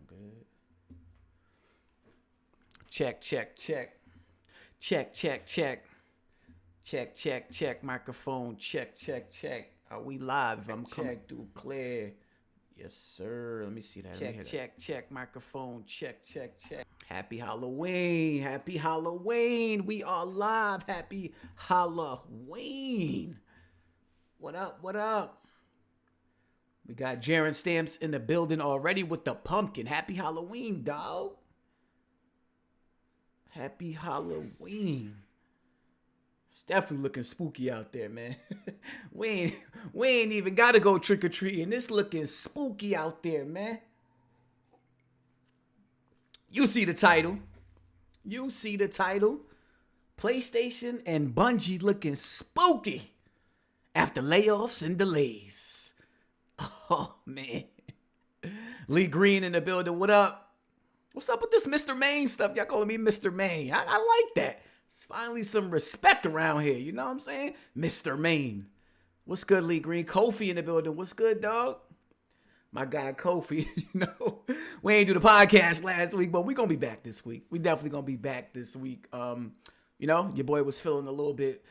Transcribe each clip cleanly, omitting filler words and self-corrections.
good. Check, check, check. Check, check, check. Check, check, check. Microphone. Check, check, check. Are we live? If I'm coming through clear. Yes, sir. Let me see that. Check, check, check. Microphone. Check, check, check. Happy Halloween. Happy Halloween. We are live. Happy Halloween. What up? What up? We got Jaron Stamps in the building already with the pumpkin. Happy Halloween, dog. Happy Halloween. It's definitely looking spooky out there, man. we ain't even got to go trick-or-treating. It's looking spooky out there, man. You see the title. You see the title. PlayStation and Bungie looking spooky after layoffs and delays. Oh, man. Lee Green in the building. What up? What's up with this Mr. Maine stuff? Y'all calling me Mr. Maine. I like that. It's finally some respect around here. You know what I'm saying? Mr. Maine. What's good, Lee Green? Kofi in the building. What's good, dog? My guy, Kofi. You know, we ain't do the podcast last week, but we going to be back this week. We definitely going to be back this week. You know, your boy was feeling a little bit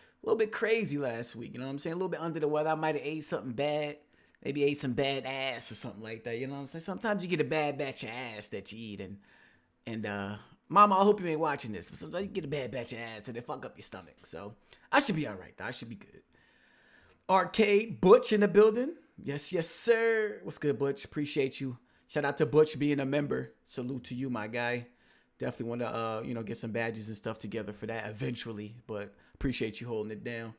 crazy last week. You know what I'm saying? A little bit under the weather. I might have ate something bad. Maybe ate some bad ass or something like that. You know what I'm saying? Sometimes you get a bad batch of ass that you eat. And Mama, I hope you ain't watching this. Sometimes you get a bad batch of ass and they fuck up your stomach. So I should be all right, though. I should be good. Arcade Butch in the building. Yes, yes, sir. What's good, Butch? Appreciate you. Shout out to Butch being a member. Salute to you, my guy. Definitely want to, get some badges and stuff together for that eventually. But appreciate you holding it down.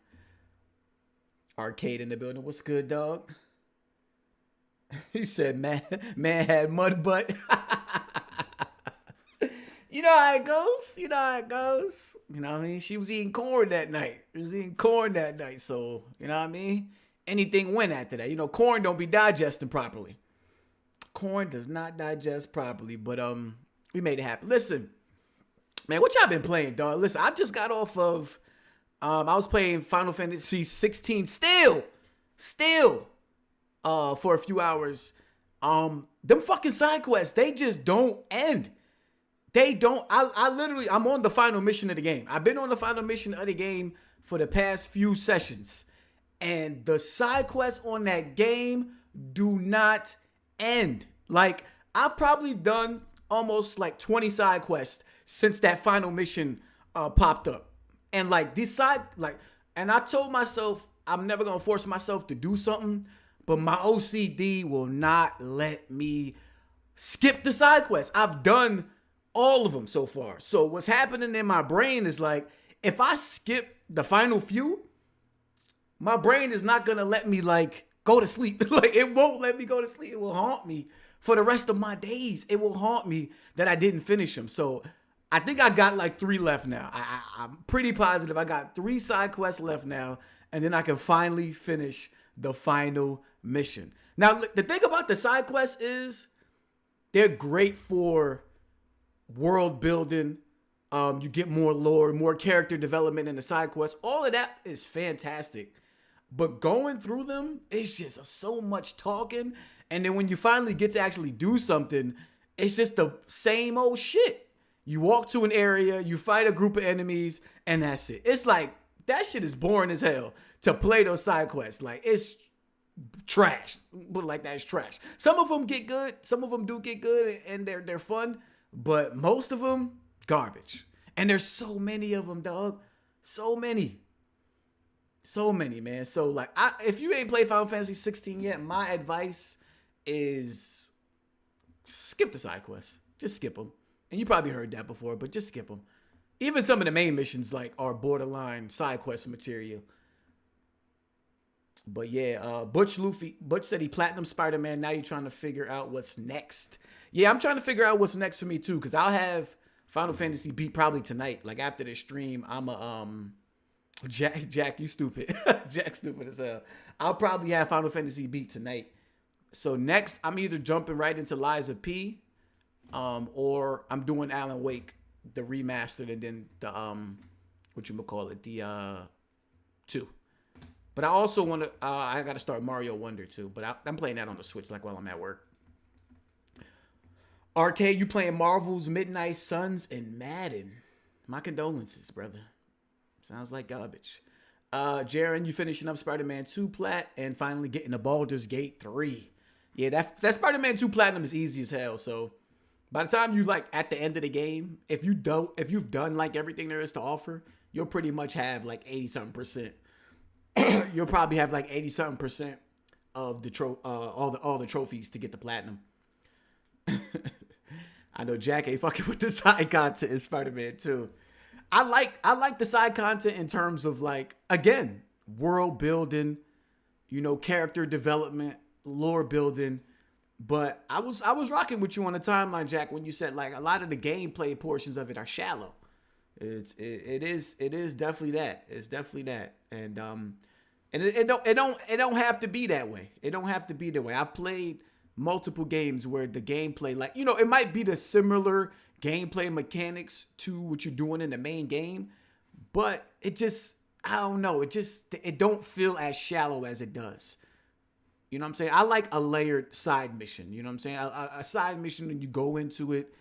Arcade in the building. What's good, dog? He said, man had mud butt. You know how it goes. You know how it goes. You know what I mean? She was eating corn that night. So, you know what I mean? Anything went after that. You know, corn don't be digesting properly. Corn does not digest properly. But we made it happen. Listen, man, what y'all been playing, dog? Listen, I just got off of I was playing Final Fantasy 16 still. For a few hours. Them fucking side quests, they just don't end. They don't. I'm on the final mission of the game. I've been on the final mission of the game for the past few sessions. And the side quests on that game do not end. Like, I've probably done almost like 20 side quests since that final mission popped up. And like and I told myself I'm never gonna force myself to do something. But my OCD will not let me skip the side quests. I've done all of them so far. So what's happening in my brain is like, if I skip the final few, my brain is not going to let me like go to sleep. Like, it won't let me go to sleep. It will haunt me for the rest of my days. It will haunt me that I didn't finish them. So I think I got like 3 left now. I'm pretty positive I got 3 side quests left now. And then I can finally finish the final mission. Now, the thing about the side quests is they're great for world building. You get more lore, more character development in the side quests. All of that is fantastic. But going through them, it's just so much talking. And then when you finally get to actually do something, it's just the same old shit. You walk to an area, you fight a group of enemies, and that's it. It's like, that shit is boring as hell to play those side quests. Like, it's trash. Put it like that, it's trash. Some of them get good. Some of them do get good, and they're fun. But most of them, garbage. And there's so many of them, dog. So many, man. So, like, if you ain't played Final Fantasy 16 yet, my advice is skip the side quests. Just skip them. And you probably heard that before, but just skip them. Even some of the main missions, like, are borderline side quest material. But yeah, Butch said he platinum Spider-Man. Now you're trying to figure out what's next. Yeah, I'm trying to figure out what's next for me too, because I'll have Final Fantasy beat probably tonight. Like, after this stream, I'm Jack, you stupid. Jack stupid as hell. I'll probably have Final Fantasy beat tonight. So next, I'm either jumping right into Lies of P, or I'm doing Alan Wake, the remastered, and then the the 2. But I also want to, I got to start Mario Wonder too. But I'm playing that on the Switch, like, while I'm at work. Arcade, you playing Marvel's Midnight Suns and Madden. My condolences, brother. Sounds like garbage. Jaren, you finishing up Spider-Man 2 Plat and finally getting the Baldur's Gate 3. Yeah, that Spider-Man 2 Platinum is easy as hell. So by the time you like at the end of the game, if you've done like everything there is to offer, you'll pretty much have like 80-something%. You'll probably have like 80-something% of the all the trophies to get the platinum. I know Jack ain't fucking with the side content in Spider-Man 2. I like the side content in terms of like, again, world building, character development, lore building. But I was rocking with you on the timeline, Jack, when you said like a lot of the gameplay portions of it are shallow. It is definitely that. It's definitely that. And it don't have to be that way. It don't have to be that way. I've played multiple games where the gameplay, like, it might be the similar gameplay mechanics to what you're doing in the main game, but it just, I don't know, it don't feel as shallow as it does. You know what I'm saying? I like a layered side mission. You know what I'm saying? A side mission when you go into it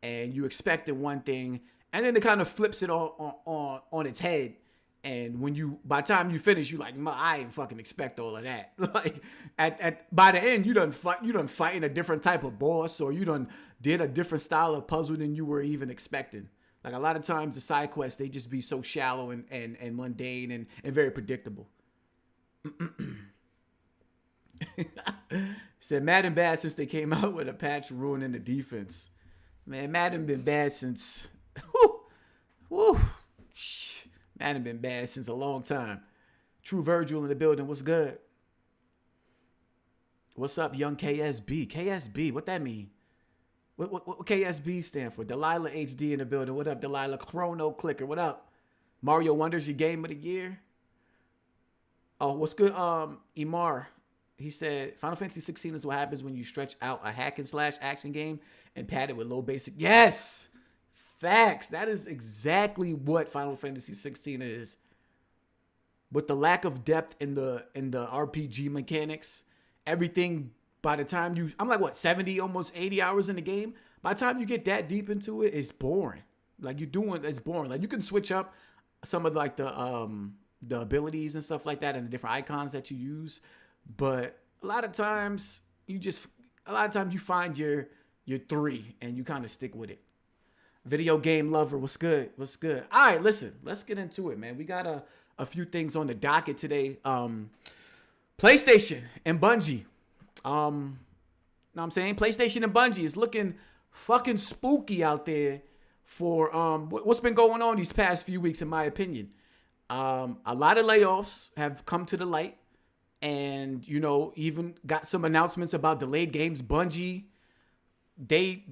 and you expected one thing, and then it kind of flips it on its head. And by the time you finish, you like, I didn't fucking expect all of that. Like by the end, you done fighting a different type of boss, or you done did a different style of puzzle than you were even expecting. Like a lot of times the side quests, they just be so shallow and mundane and very predictable. Said Madden bad since they came out with a patch ruining the defense. Man, Madden been bad since Madden been bad since a long time. True Virgil in the building. What's good? What's up, young KSB? KSB, what that mean? What KSB stand for? Delilah HD in the building. What up, Delilah? Chrono Clicker. What up? Mario Wonders, your game of the year? Oh, what's good? Imar. He said, Final Fantasy 16 is what happens when you stretch out a hack and slash action game and pad it with low basic. Yes! Facts. That is exactly what Final Fantasy 16 is. With the lack of depth in the RPG mechanics, everything by the time I'm like, what, 70, almost 80 hours in the game? By the time you get that deep into it, it's boring. Like it's boring. Like you can switch up some of like the abilities and stuff like that and the different icons that you use. But a lot of times you find your 3 and you kind of stick with it. Video game lover, what's good? What's good? All right, listen, let's get into it, man. We got a few things on the docket today. PlayStation and Bungie. Know what I'm saying? PlayStation and Bungie is looking fucking spooky out there for what's been going on these past few weeks, in my opinion. A lot of layoffs have come to the light, and even got some announcements about delayed games. Bungie, they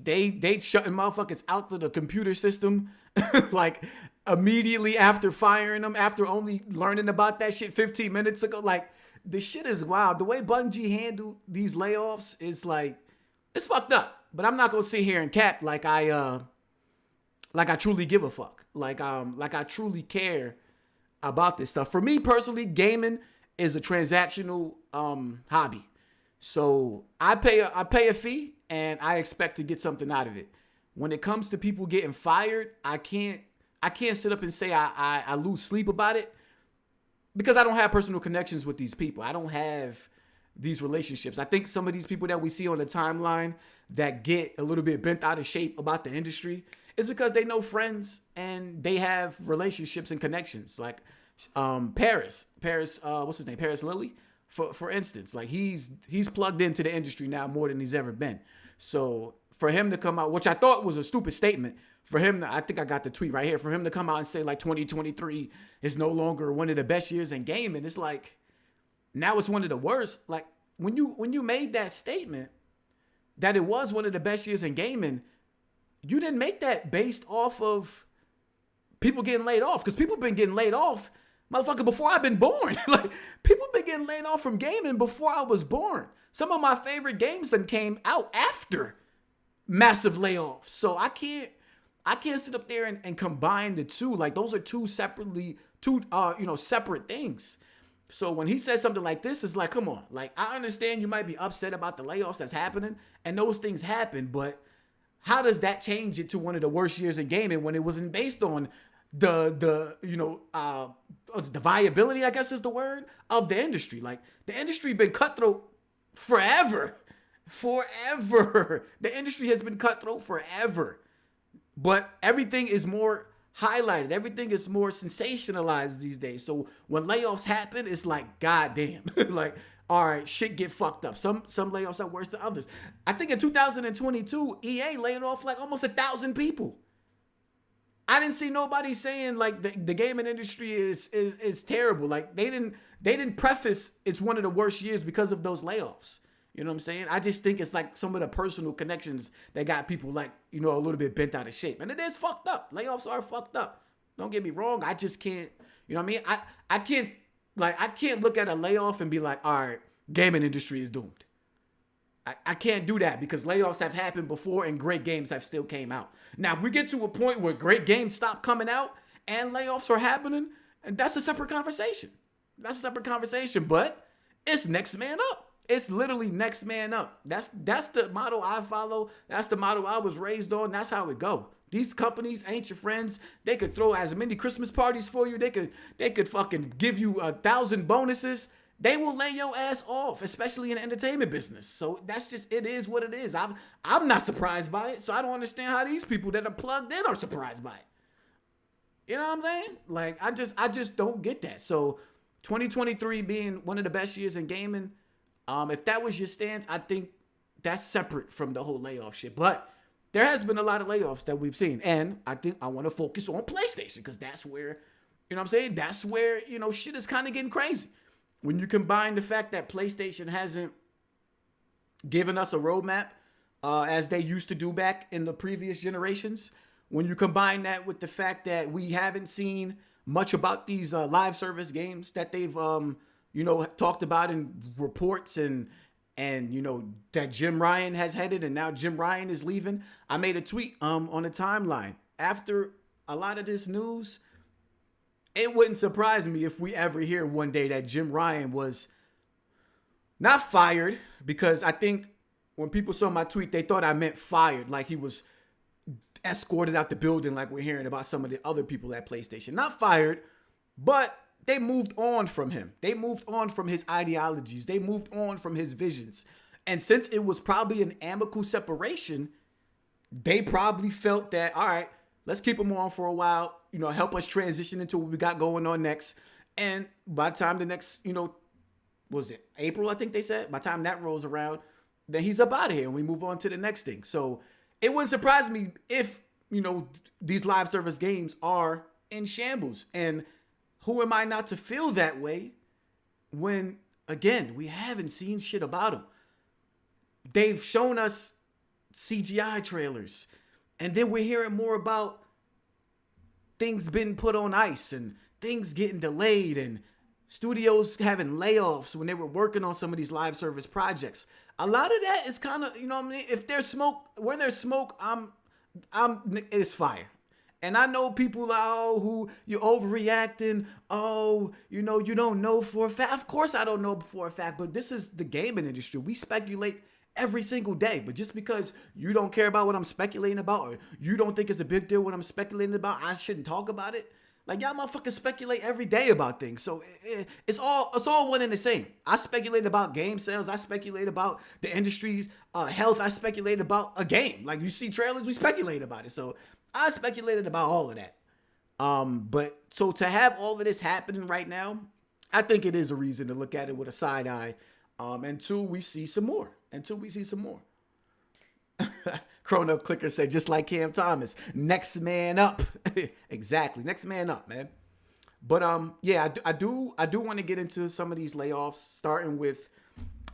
shutting motherfuckers out of the computer system like immediately after firing them, after only learning about that shit 15 minutes ago. Like, the shit is wild. The way Bungie handled these layoffs is like, it's fucked up. But I'm not gonna sit here and cap like I truly give a fuck. Like I truly care about this stuff. For me personally, gaming is a transactional hobby. So I pay a fee and I expect to get something out of it. When it comes to people getting fired, I can't sit up and say I lose sleep about it, because I don't have personal connections with these people. I don't have these relationships. I think some of these people that we see on the timeline that get a little bit bent out of shape about the industry is because they know friends and they have relationships and connections. Like Paris, what's his name? Paris Lilly, for instance. Like he's plugged into the industry now more than he's ever been. So for him to come out, which I thought was a stupid statement, for him to, I think I got the tweet right here, for him to come out and say like 2023 is no longer one of the best years in gaming, it's like, now it's one of the worst. Like when you made that statement that it was one of the best years in gaming, you didn't make that based off of people getting laid off, because people been getting laid off, motherfucker, before I've been born. Like, people been getting laid off from gaming before I was born. Some of my favorite games then came out after massive layoffs. So I can't sit up there and combine the two. Like, those are two separate things. So when he says something like this, it's like, come on. Like, I understand you might be upset about the layoffs that's happening, and those things happen, but how does that change it to one of the worst years in gaming when it wasn't based on the the viability, I guess is the word, of the industry? Like, the industry been cutthroat forever. The industry has been cutthroat forever. But everything is more highlighted. Everything is more sensationalized these days. So when layoffs happen, it's like, goddamn. Like, all right, shit get fucked up. Some layoffs are worse than others. I think in 2022, EA laid off like almost 1,000 people. I didn't see nobody saying like the gaming industry is terrible. Like, they didn't preface it's one of the worst years because of those layoffs. You know what I'm saying? I just think it's like some of the personal connections that got people like, a little bit bent out of shape. And it is fucked up. Layoffs are fucked up. Don't get me wrong. I just can't, you know what I mean? I can't look at a layoff and be like, all right, gaming industry is doomed. I can't do that because layoffs have happened before and great games have still came out. Now, if we get to a point where great games stop coming out and layoffs are happening, and that's a separate conversation. But it's next man up. It's literally next man up. That's the motto I follow. That's the motto I was raised on. That's how it go. These companies ain't your friends. They could throw as many Christmas parties for you. They could fucking give you 1,000 bonuses. They will lay your ass off, especially in the entertainment business. So that's just, it is what it is. I'm not surprised by it. So I don't understand how these people that are plugged in are surprised by it. You know what I'm saying? Like, I just don't get that. So 2023 being one of the best years in gaming, if that was your stance, I think that's separate from the whole layoff shit. But there has been a lot of layoffs that we've seen. And I think I want to focus on PlayStation because that's where, you know what I'm saying? That's where, shit is kind of getting crazy. When you combine the fact that PlayStation hasn't given us a roadmap as they used to do back in the previous generations, when you combine that with the fact that we haven't seen much about these live service games that they've talked about in reports and that Jim Ryan has headed and now Jim Ryan is leaving. I made a tweet on the timeline. After a lot of this news, it wouldn't surprise me if we ever hear one day that Jim Ryan was not fired, because I think when people saw my tweet, they thought I meant fired, like he was escorted out the building like we're hearing about some of the other people at PlayStation. Not fired, but they moved on from him. They moved on from his ideologies. They moved on from his visions. And since it was probably an amicable separation, they probably felt that, all right, let's keep him on for a while, help us transition into what we got going on next. And by the time the next, was it April, I think they said? By the time that rolls around, then he's up out of here and we move on to the next thing. So it wouldn't surprise me if, these live service games are in shambles. And who am I not to feel that way when, again, we haven't seen shit about them? They've shown us CGI trailers, and then we're hearing more about things being put on ice and things getting delayed and studios having layoffs when they were working on some of these live service projects. A lot of that is kind of, if there's smoke, where there's smoke, it's fire. And I know people are, who you're overreacting. Oh, you don't know for a fact. Of course I don't know for a fact, but this is the gaming industry. We speculate every single day. But just because you don't care about what I'm speculating about, or you don't think it's a big deal what I'm speculating about, I shouldn't talk about it. Like, y'all motherfuckers speculate every day about things. So it's all one and the same. I speculate about game sales. I speculate about the industry's health. I speculate about a game. Like, you see trailers, we speculate about it. So I speculated about all of that. But so to have all of this happening right now, I think it is a reason to look at it with a side eye. Until we see some more. Chrono Clicker said, just like Cam Thomas, next man up. Exactly. Next man up, man. But yeah, I do want to get into some of these layoffs, starting with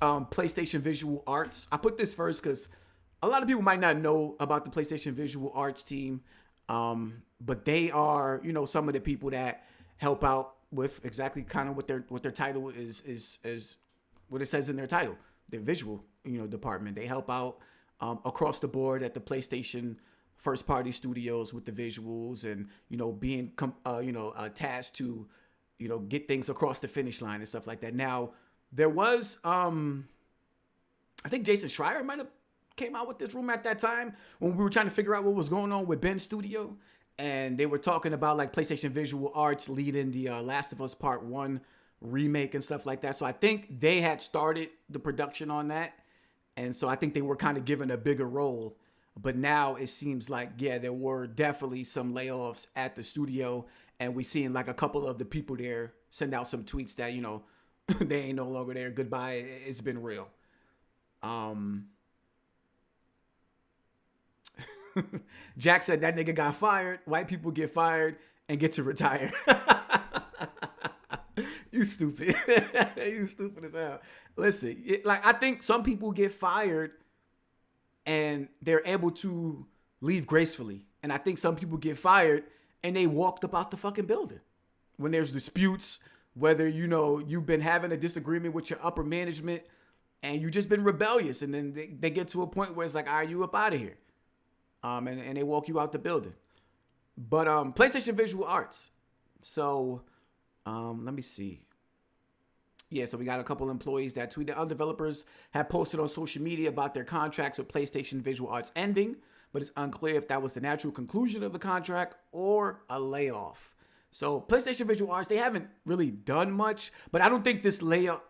PlayStation Visual Arts. I put this first because a lot of people might not know about the PlayStation Visual Arts team. But they are, some of the people that help out with exactly kind of what their title is what it says in their title, their visual, department. They help out across the board at the PlayStation first party studios with the visuals and, being, tasked to, get things across the finish line and stuff like that. Now, there was, I think Jason Schreier might have came out with this rumor at that time when we were trying to figure out what was going on with Ben's studio. And they were talking about like PlayStation Visual Arts leading the Last of Us Part 1 remake and stuff like that. So I think they had started the production on that. And so I think they were kind of given a bigger role. But now it seems like, yeah, there were definitely some layoffs at the studio. And we seen like a couple of the people there send out some tweets that, you know, they ain't no longer there. Goodbye. It's been real. Jack said that nigga got fired. White people get fired and get to retire. You stupid. You stupid as hell. Listen, like I think some people get fired and they're able to leave gracefully. And I think some people get fired and they walked up out the fucking building. When there's disputes, whether, you know, you've been having a disagreement with your upper management and you just been rebellious. And then they get to a point where it's like, all right, you up out of here. And they walk you out the building. But PlayStation Visual Arts. So let me see. Yeah, so we got a couple employees that tweeted. Other developers have posted on social media about their contracts with PlayStation Visual Arts ending, but it's unclear if that was the natural conclusion of the contract or a layoff. So PlayStation Visual Arts, they haven't really done much, but I don't think this layoff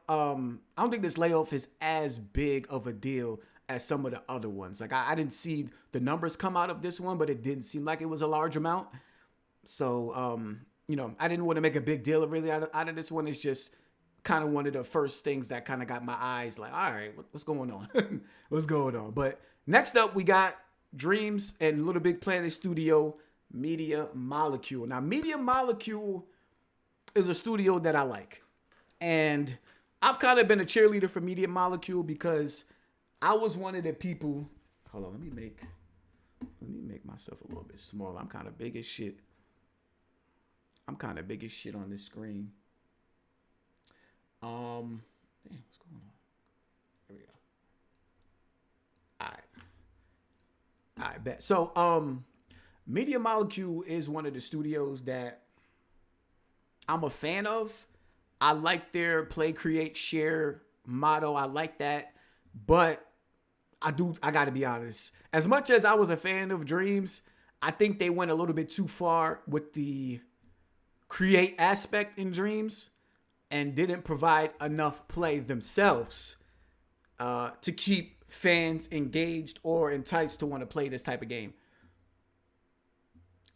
is as big of a deal as some of the other ones. Like I didn't see the numbers come out of this one, but it didn't seem like it was a large amount. So, you know, I didn't want to make a big deal really out of this one. It's just kind of one of the first things that kind of got my eyes like, all right, what's going on? What's going on? But next up, we got Dreams and Little Big Planet Studio Media Molecule. Now, Media Molecule is a studio that I like. And I've kind of been a cheerleader for Media Molecule because I was one of the people. Hold on, let me make myself a little bit smaller. I'm kind of big as shit. On this screen. Damn, what's going on? There we go. All right, bet. So, Media Molecule is one of the studios that I'm a fan of. I like their play, create, share motto. I like that. But I got to be honest. As much as I was a fan of Dreams, I think they went a little bit too far with the create aspect in Dreams and didn't provide enough play themselves to keep fans engaged or enticed to want to play this type of game.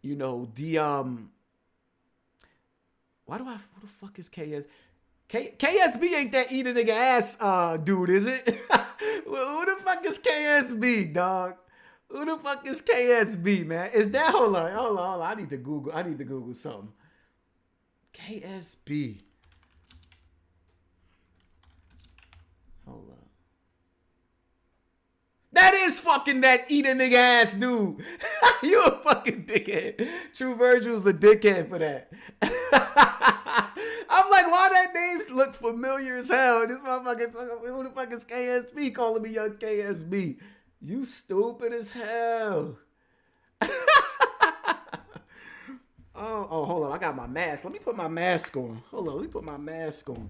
You know, who the fuck is KS? KSB ain't that eat a nigga ass dude, is it? Who the fuck is KSB, dog? Who the fuck is KSB, man? Is that hold on. I need to Google something. KSB. Hold on. That is fucking that eat a nigga ass dude. You a fucking dickhead. True Virgil's a dickhead for that. I'm like, why that name look familiar as hell? This motherfucker, who the fuck is KSB calling me young KSB? You stupid as hell. Oh, hold on. I got my mask. Let me put my mask on. Hold on. Let me put my mask on.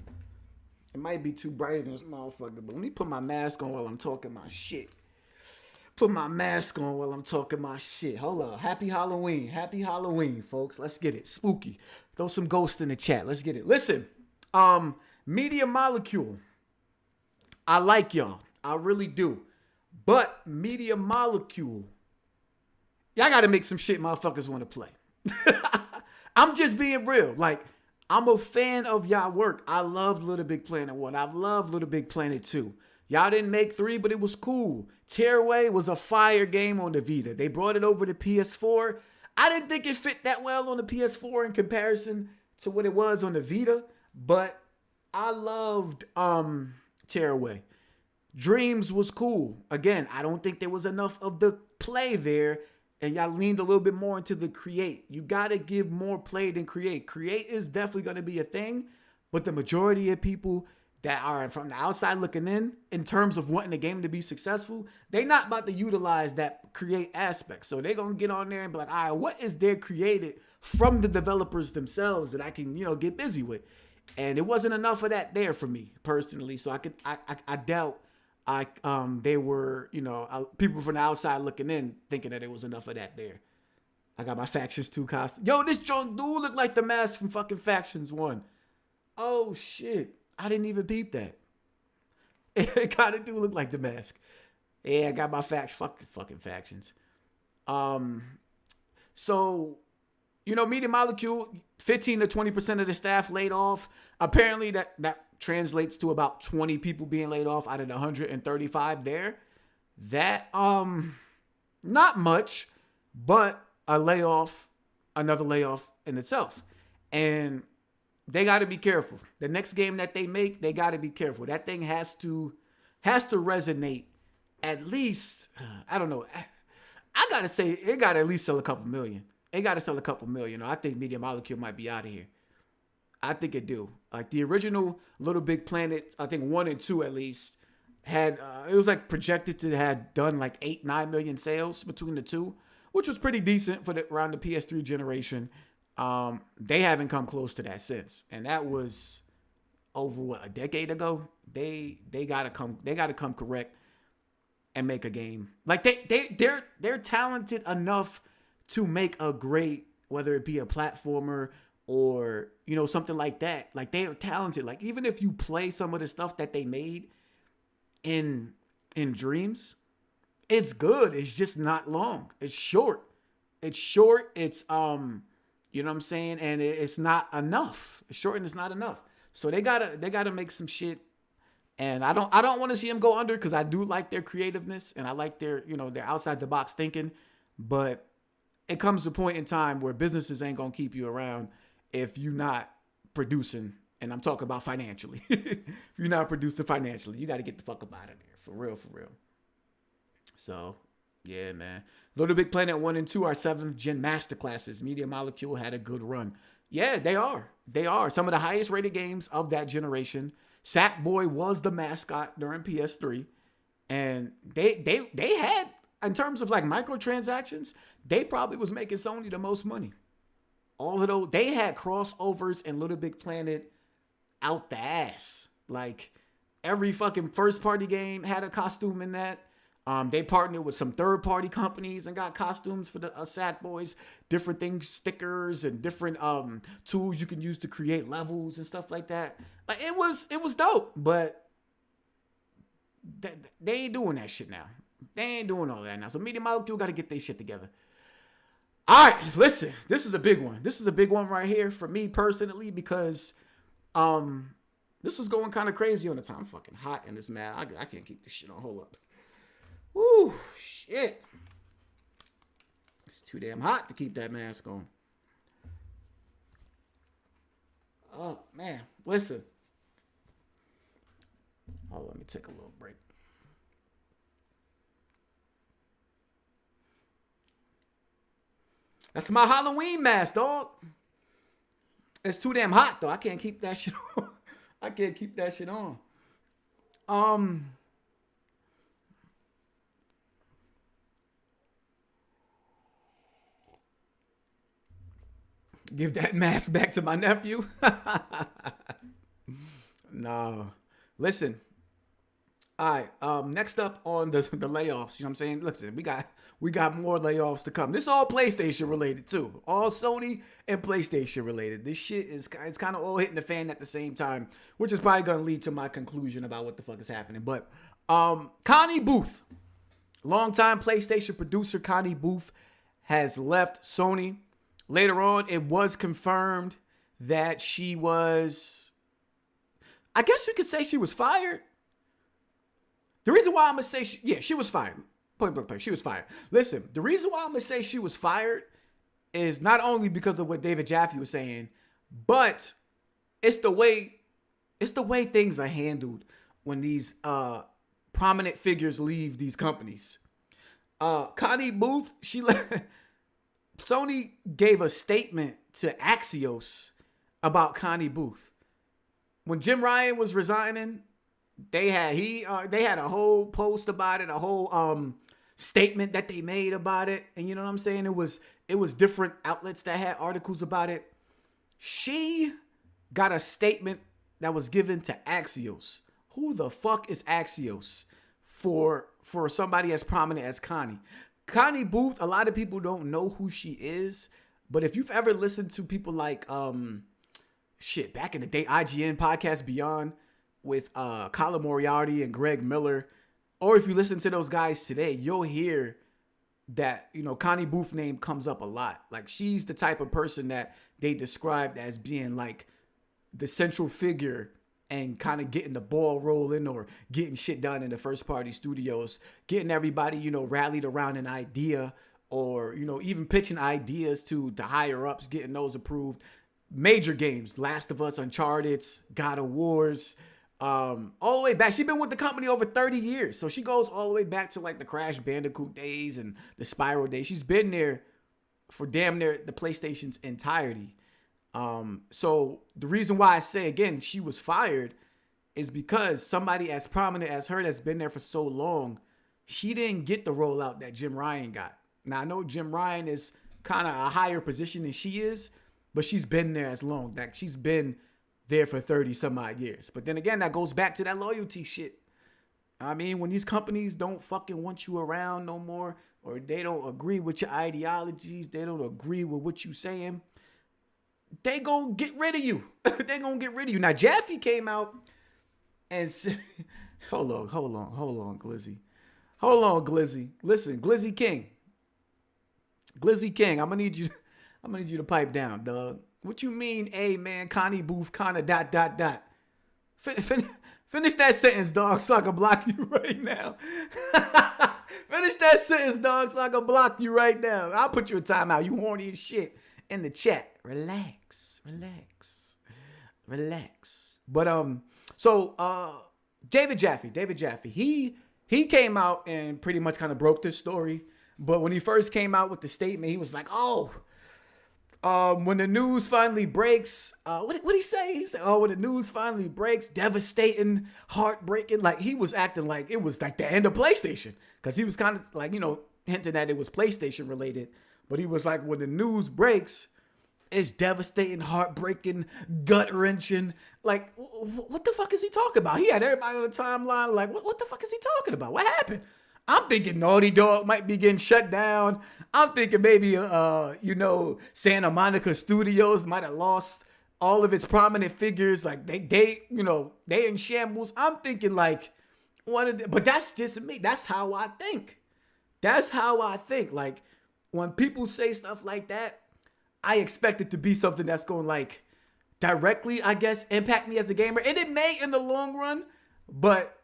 It might be too bright in this motherfucker, but let me put my mask on while I'm talking my shit. Put my mask on while I'm talking my shit. Hold on. Happy Halloween. Happy Halloween, folks. Let's get it. Spooky. Throw some ghosts in the chat. Let's get it. Listen. Media Molecule. I like y'all. I really do. But Media Molecule, y'all got to make some shit motherfuckers want to play. I'm just being real. Like, I'm a fan of y'all work. I loved Little Big Planet 1. I've loved Little Big Planet 2. Y'all didn't make 3, but it was cool. Tearaway was a fire game on the Vita. They brought it over to PS4. I didn't think it fit that well on the PS4 in comparison to what it was on the Vita, but I loved Tearaway. Dreams was cool. Again, I don't think there was enough of the play there, and y'all leaned a little bit more into the create. You got to give more play than create. Create is definitely going to be a thing, but the majority of people that are from the outside looking in terms of wanting the game to be successful, they not about to utilize that create aspect. So they're going to get on there and be like, all right, what is there created from the developers themselves that I can, get busy with? And it wasn't enough of that there for me personally. So I doubt they were, people from the outside looking in, thinking that it was enough of that there. I got my Factions 2 costume. Yo, this Jones dude look like the mask from fucking Factions 1. Oh shit, I didn't even peep that. It kind of do look like the mask. Yeah, I got my fucking Factions. So, Media Molecule, 15 to 20% of the staff laid off. Apparently that translates to about 20 people being laid off out of the 135 there. That, not much, but another layoff in itself. And they got to be careful. The next game that they make, they got to be careful. That thing has to resonate at least, I don't know. I got to say, it got to at least sell a couple million. It got to sell a couple million. I think Media Molecule might be out of here. I think it do. Like the original Little Big Planet, I think 1 and 2 at least, had, it was like projected to have done like 8-9 million sales between the two, which was pretty decent for around the PS3 generation. They haven't come close to that since. And that was over a decade ago. They gotta come correct and make a game. Like they're talented enough to make a great, whether it be a platformer or, something like that. Like they are talented. Like even if you play some of the stuff that they made in Dreams, it's good. It's just not long. It's short. It's, you know what I'm saying? And it's not enough. It's short and it's not enough. So they gotta make some shit. And I don't want to see them go under because I do like their creativeness and I like their, their outside the box thinking. But it comes to a point in time where businesses ain't gonna keep you around if you're not producing. And I'm talking about financially. If you're not producing financially, you got to get the fuck up out of there. For real, for real. So, yeah, man. Little Big Planet 1 and 2 are 7th gen masterclasses. Media Molecule had a good run. Yeah, they are. They are. Some of the highest rated games of that generation. Sackboy was the mascot during PS3. And they had, in terms of like microtransactions, they probably was making Sony the most money. All of those, they had crossovers in Little Big Planet out the ass. Like every fucking first party game had a costume in that. They partnered with some third party companies and got costumes for the Sackboys, different things, stickers and different tools you can use to create levels and stuff like that. Like it was dope, but they ain't doing that shit now. They ain't doing all that now. So Media Molecule got to get their shit together. All right, listen, this is a big one. This is a big one right here for me personally because this is going kind of crazy on the time. I'm fucking hot in this, man. I can't keep this shit on. Hold up. Woo, shit. It's too damn hot to keep that mask on. Oh, man. Listen. Oh, let me take a little break. That's my Halloween mask, dog. It's too damn hot, though. I can't keep that shit on. I can't keep that shit on. Give that mask back to my nephew. No. Listen. All right. Next up on the layoffs. You know what I'm saying? Listen, we got more layoffs to come. This is all PlayStation related too. All Sony and PlayStation related. This shit it's kind of all hitting the fan at the same time, which is probably gonna lead to my conclusion about what the fuck is happening. But Connie Booth, longtime PlayStation producer Connie Booth, has left Sony. Later on, it was confirmed that she was, I guess you could say she was fired. The reason why I'm going to say, she was fired. Point blank, she was fired. Listen, the reason why I'm going to say she was fired is not only because of what David Jaffe was saying, but it's the way things are handled when these prominent figures leave these companies. Connie Booth, Sony gave a statement to Axios about Connie Booth. When Jim Ryan was resigning, they had a whole post about it, a whole statement that they made about it. And you know what I'm saying? It was different outlets that had articles about it. She got a statement that was given to Axios. Who the fuck is Axios? for somebody as prominent as Connie. Connie Booth, a lot of people don't know who she is, but if you've ever listened to people like back in the day, IGN podcast Beyond with Colin Moriarty and Greg Miller, or if you listen to those guys today, you'll hear that, Connie Booth name comes up a lot. Like, she's the type of person that they described as being like the central figure and kind of getting the ball rolling or getting shit done in the first party studios, getting everybody, rallied around an idea, or, even pitching ideas to the higher ups, getting those approved. Major games, Last of Us, Uncharted, God of Wars, all the way back. She's been with the company over 30 years. So she goes all the way back to like the Crash Bandicoot days and the Spyro days. She's been there for damn near the PlayStation's entirety. So the reason why I say, again, she was fired is because somebody as prominent as her that's been there for so long, she didn't get the rollout that Jim Ryan got. Now, I know Jim Ryan is kind of a higher position than she is, but she's been there as long. Like, she's been there for 30 some odd years. But then again, that goes back to that loyalty shit. I mean, when these companies don't fucking want you around no more, or they don't agree with your ideologies, they don't agree with what you saying, they gonna get rid of you. They gonna get rid of you. Now, Jaffe came out and said, hold on, Glizzy. Hold on, Glizzy. Listen, Glizzy King, I'm gonna need you to pipe down, dog. What you mean, hey, man, Connie Booth, kinda ... Finish that sentence, dog, so I can block you right now. Finish that sentence, dog, so I can block you right now. I'll put you in timeout. You horny as shit in the chat. Relax. But David Jaffe, he came out and pretty much kind of broke this story. But when he first came out with the statement, he was like, when the news finally breaks, what did he say? He said, when the news finally breaks, devastating, heartbreaking. Like, he was acting like it was like the end of PlayStation, because he was kind of like, hinting that it was PlayStation related. But he was like, when the news breaks, it's devastating, heartbreaking, gut-wrenching. Like, what the fuck is he talking about? He had everybody on the timeline like, what the fuck is he talking about? What happened? I'm thinking Naughty Dog might be getting shut down. I'm thinking maybe, Santa Monica Studios might have lost all of its prominent figures. Like, they in shambles. I'm thinking like but that's just me. That's how I think. Like, when people say stuff like that, I expect it to be something that's going like directly, I guess, impact me as a gamer. And it may in the long run, but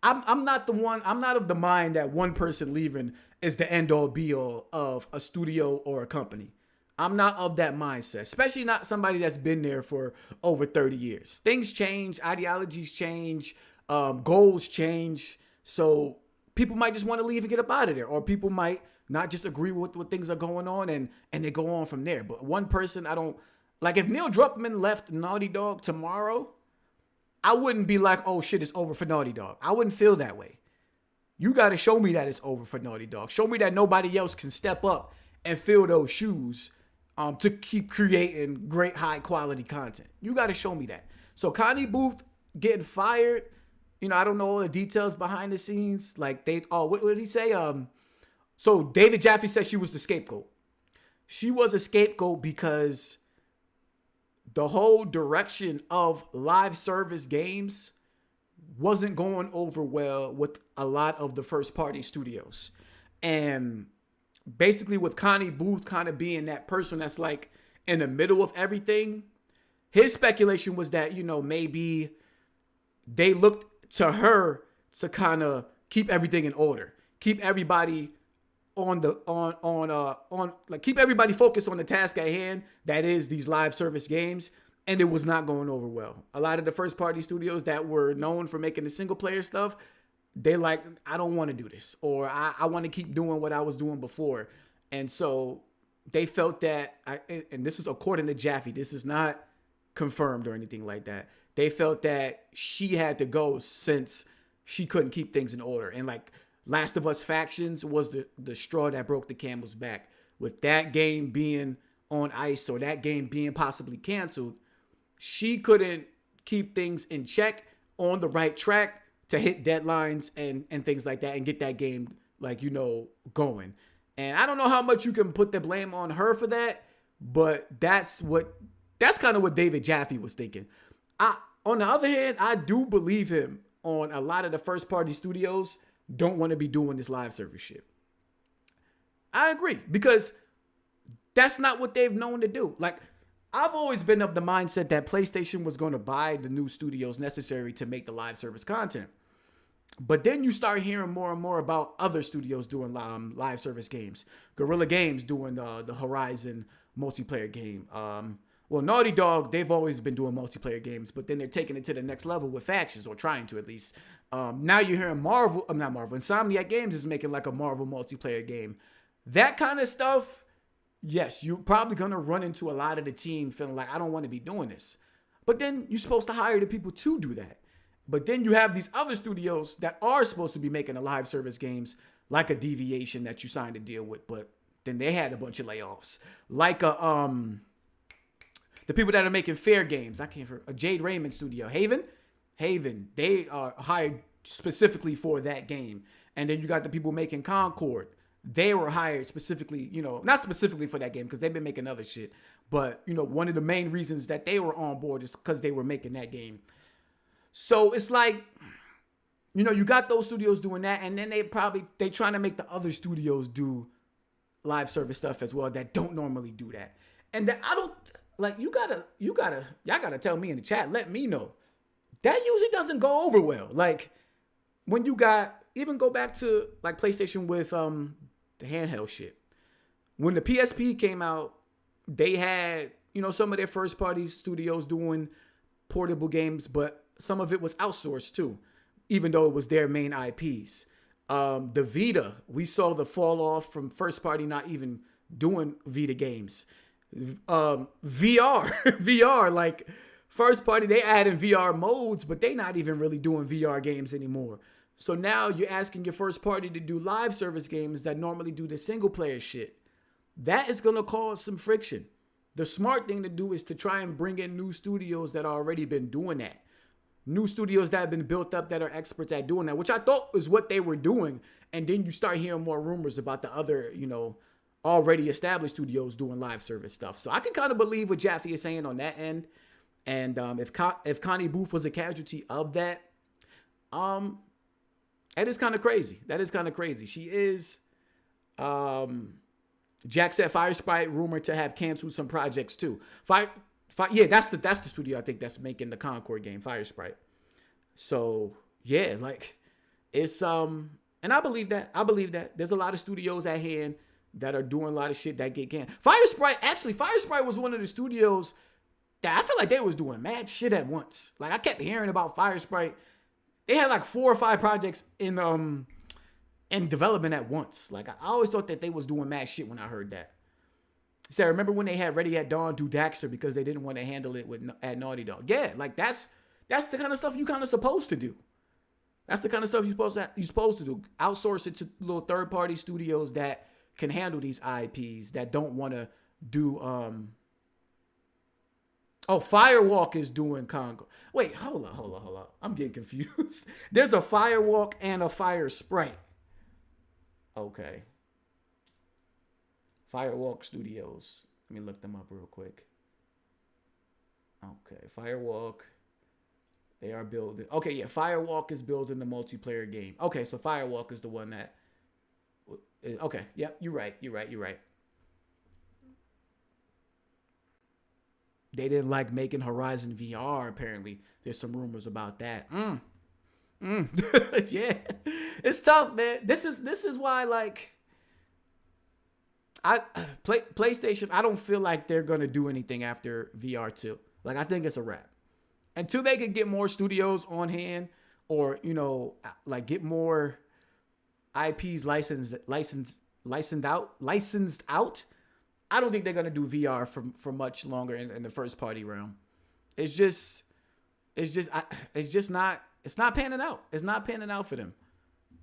I'm not of the mind that one person leaving is the end all be all of a studio or a company. I'm not of that mindset, especially not somebody that's been there for over 30 years. Things change, ideologies change, goals change. So people might just want to leave and get up out of there, or people might not just agree with what things are going on and they go on from there. But one person, I don't like. If Neil Druckmann left Naughty Dog tomorrow, I wouldn't be like, oh shit, it's over for Naughty Dog. I wouldn't feel that way. You got to show me that it's over for Naughty Dog. Show me that nobody else can step up and fill those shoes to keep creating great high quality content. You got to show me that. So Connie Booth getting fired, I don't know all the details behind the scenes. Like, what did he say? So David Jaffe said she was the scapegoat. She was a scapegoat because the whole direction of live service games wasn't going over well with a lot of the first party studios. And basically with Connie Booth kind of being that person that's like in the middle of everything, his speculation was that, maybe they looked to her to kind of keep everything in order, keep everybody keep everybody focused on the task at hand, that is these live service games. And it was not going over well. A lot of the first party studios that were known for making the single player stuff, they like, I don't want to do this, or I want to keep doing what I was doing before. And so they felt that, and this is according to Jaffe, this is not confirmed or anything like that. They felt that she had to go since she couldn't keep things in order. And like, Last of Us Factions was the straw that broke the camel's back. With that game being on ice, or that game being possibly canceled, she couldn't keep things in check on the right track to hit deadlines and things like that and get that game like, going. And I don't know how much you can put the blame on her for that, but that's kind of what David Jaffe was thinking. On the other hand, I do believe him on a lot of the first party studios don't want to be doing this live service shit. I agree, because that's not what they've known to do. Like, I've always been of the mindset that PlayStation was going to buy the new studios necessary to make the live service content. But then you start hearing more and more about other studios doing live service games. Guerrilla Games doing the Horizon multiplayer game. Well, Naughty Dog, they've always been doing multiplayer games, but then they're taking it to the next level with factions, or trying to at least. Now you're hearing Insomniac Games is making like a Marvel multiplayer game. That kind of stuff, yes, you're probably going to run into a lot of the team feeling like, I don't want to be doing this. But then you're supposed to hire the people to do that. But then you have these other studios that are supposed to be making the live service games, like a Deviation that you signed a deal with, but then they had a bunch of layoffs. Like the people that are making Fair Games, I can't remember, a Jade Raymond studio, Haven, they are hired specifically for that game. And then you got the people making Concord. They were hired specifically, not specifically for that game, because they've been making other shit. But, one of the main reasons that they were on board is because they were making that game. So it's like, you got those studios doing that, and then they trying to make the other studios do live service stuff as well that don't normally do that. And that I don't like, y'all gotta tell me in the chat, let me know. That usually doesn't go over well. Like, when you even go back to like PlayStation with the handheld shit. When the PSP came out, they had, some of their first party studios doing portable games, but some of it was outsourced too, even though it was their main IPs. The Vita, we saw the fall off from first party not even doing Vita games. VR, like first party, they added VR modes, but they not even really doing VR games anymore. So now you're asking your first party to do live service games that normally do the single player shit. That is going to cause some friction. The smart thing to do is to try and bring in new studios that already been doing that. New studios that have been built up that are experts at doing that, which I thought was what they were doing. And then you start hearing more rumors about the other, already established studios doing live service stuff. So I can kind of believe what Jaffe is saying on that end. And if Connie Booth was a casualty of that, that is kind of crazy. She is, Jack said Fire Sprite rumored to have canceled some projects too. Yeah, that's the studio I think that's making the Concord game, Fire Sprite. So yeah, like it's and I believe that. There's a lot of studios at hand that are doing a lot of shit that get canned. Fire Sprite was one of the studios that I feel like they was doing mad shit at once. Like I kept hearing about Fire Sprite. They had like 4 or 5 projects in development at once. Like I always thought that they was doing mad shit when I heard that. So I remember when they had Ready at Dawn do Daxter because they didn't want to handle it at Naughty Dog. Yeah, like that's the kind of stuff you kind of supposed to do. That's the kind of stuff you're supposed to do. Outsource it to little third party studios that can handle these IPs that don't want to do. Firewalk is doing Congo. Wait, hold on. I'm getting confused. There's a Firewalk and a Fire Sprite. Okay. Firewalk Studios. Let me look them up real quick. Okay, Firewalk. They are building. Okay, yeah, Firewalk is building the multiplayer game. Okay, so Firewalk is the one that. Okay, yep, you're right. They didn't like making Horizon VR, apparently. There's some rumors about that. Yeah. It's tough, man. This is why, like, PlayStation, I don't feel like they're going to do anything after VR2. Like, I think it's a wrap. Until they can get more studios on hand or, like get more IPs licensed out, I don't think they're going to do VR for much longer in the first party realm. It's not panning out. It's not panning out for them.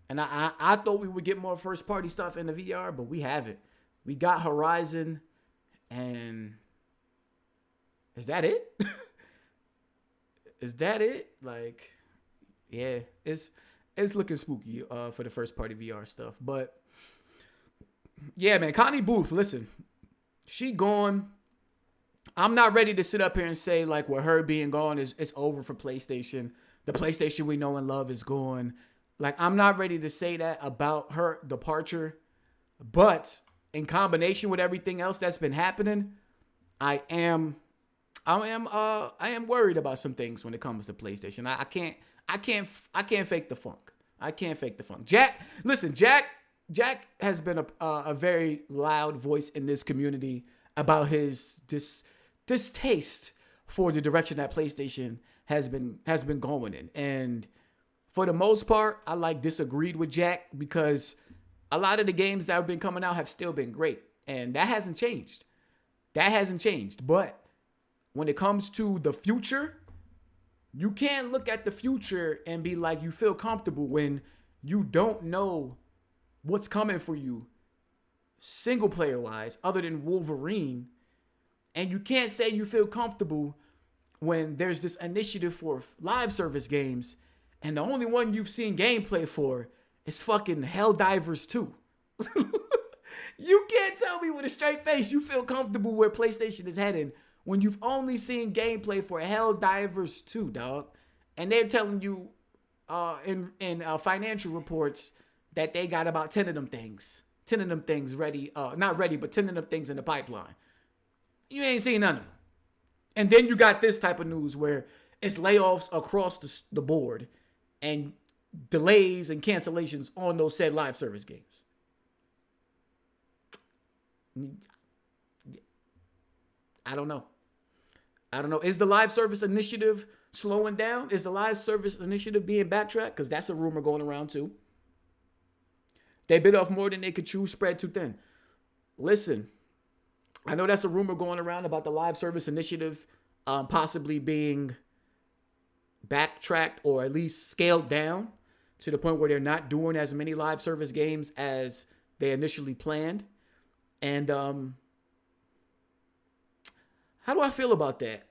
And I thought we would get more first party stuff in the VR, but we haven't. We got Horizon, and is that it? Is that it? Like, Yeah, it's looking spooky for the first party VR stuff. But yeah, man, Connie Booth, listen, she gone. I'm not ready to sit up here and say like with her being gone is it's over for PlayStation. The PlayStation we know and love is gone. Like I'm not ready to say that about her departure. But in combination with everything else that's been happening, I am worried about some things when it comes to PlayStation. I can't fake the funk. I can't fake the funk. Jack has been a very loud voice in this community about his distaste for the direction that PlayStation has been going in. And for the most part, I like disagreed with Jack because a lot of the games that have been coming out have still been great. And that hasn't changed. But when it comes to the future, you can't look at the future and be like you feel comfortable when you don't know what's coming for you single player wise other than Wolverine. And you can't say you feel comfortable when there's this initiative for live service games and the only one you've seen gameplay for is fucking Helldivers 2. You can't tell me with a straight face you feel comfortable where PlayStation is heading when you've only seen gameplay for Helldivers 2, dog. And they're telling you in financial reports that they got about 10 of them things. 10 of them things ready. Not ready, but 10 of them things in the pipeline. You ain't seen none of them. And then you got this type of news where it's layoffs across the board and delays and cancellations on those said live service games. I don't know. Is the live service initiative slowing down? Is the live service initiative being backtracked? Because that's a rumor going around too. They bit off more than they could chew, spread too thin. Listen, I know that's a rumor going around about the live service initiative possibly being backtracked or at least scaled down to the point where they're not doing as many live service games as they initially planned. And how do I feel about that?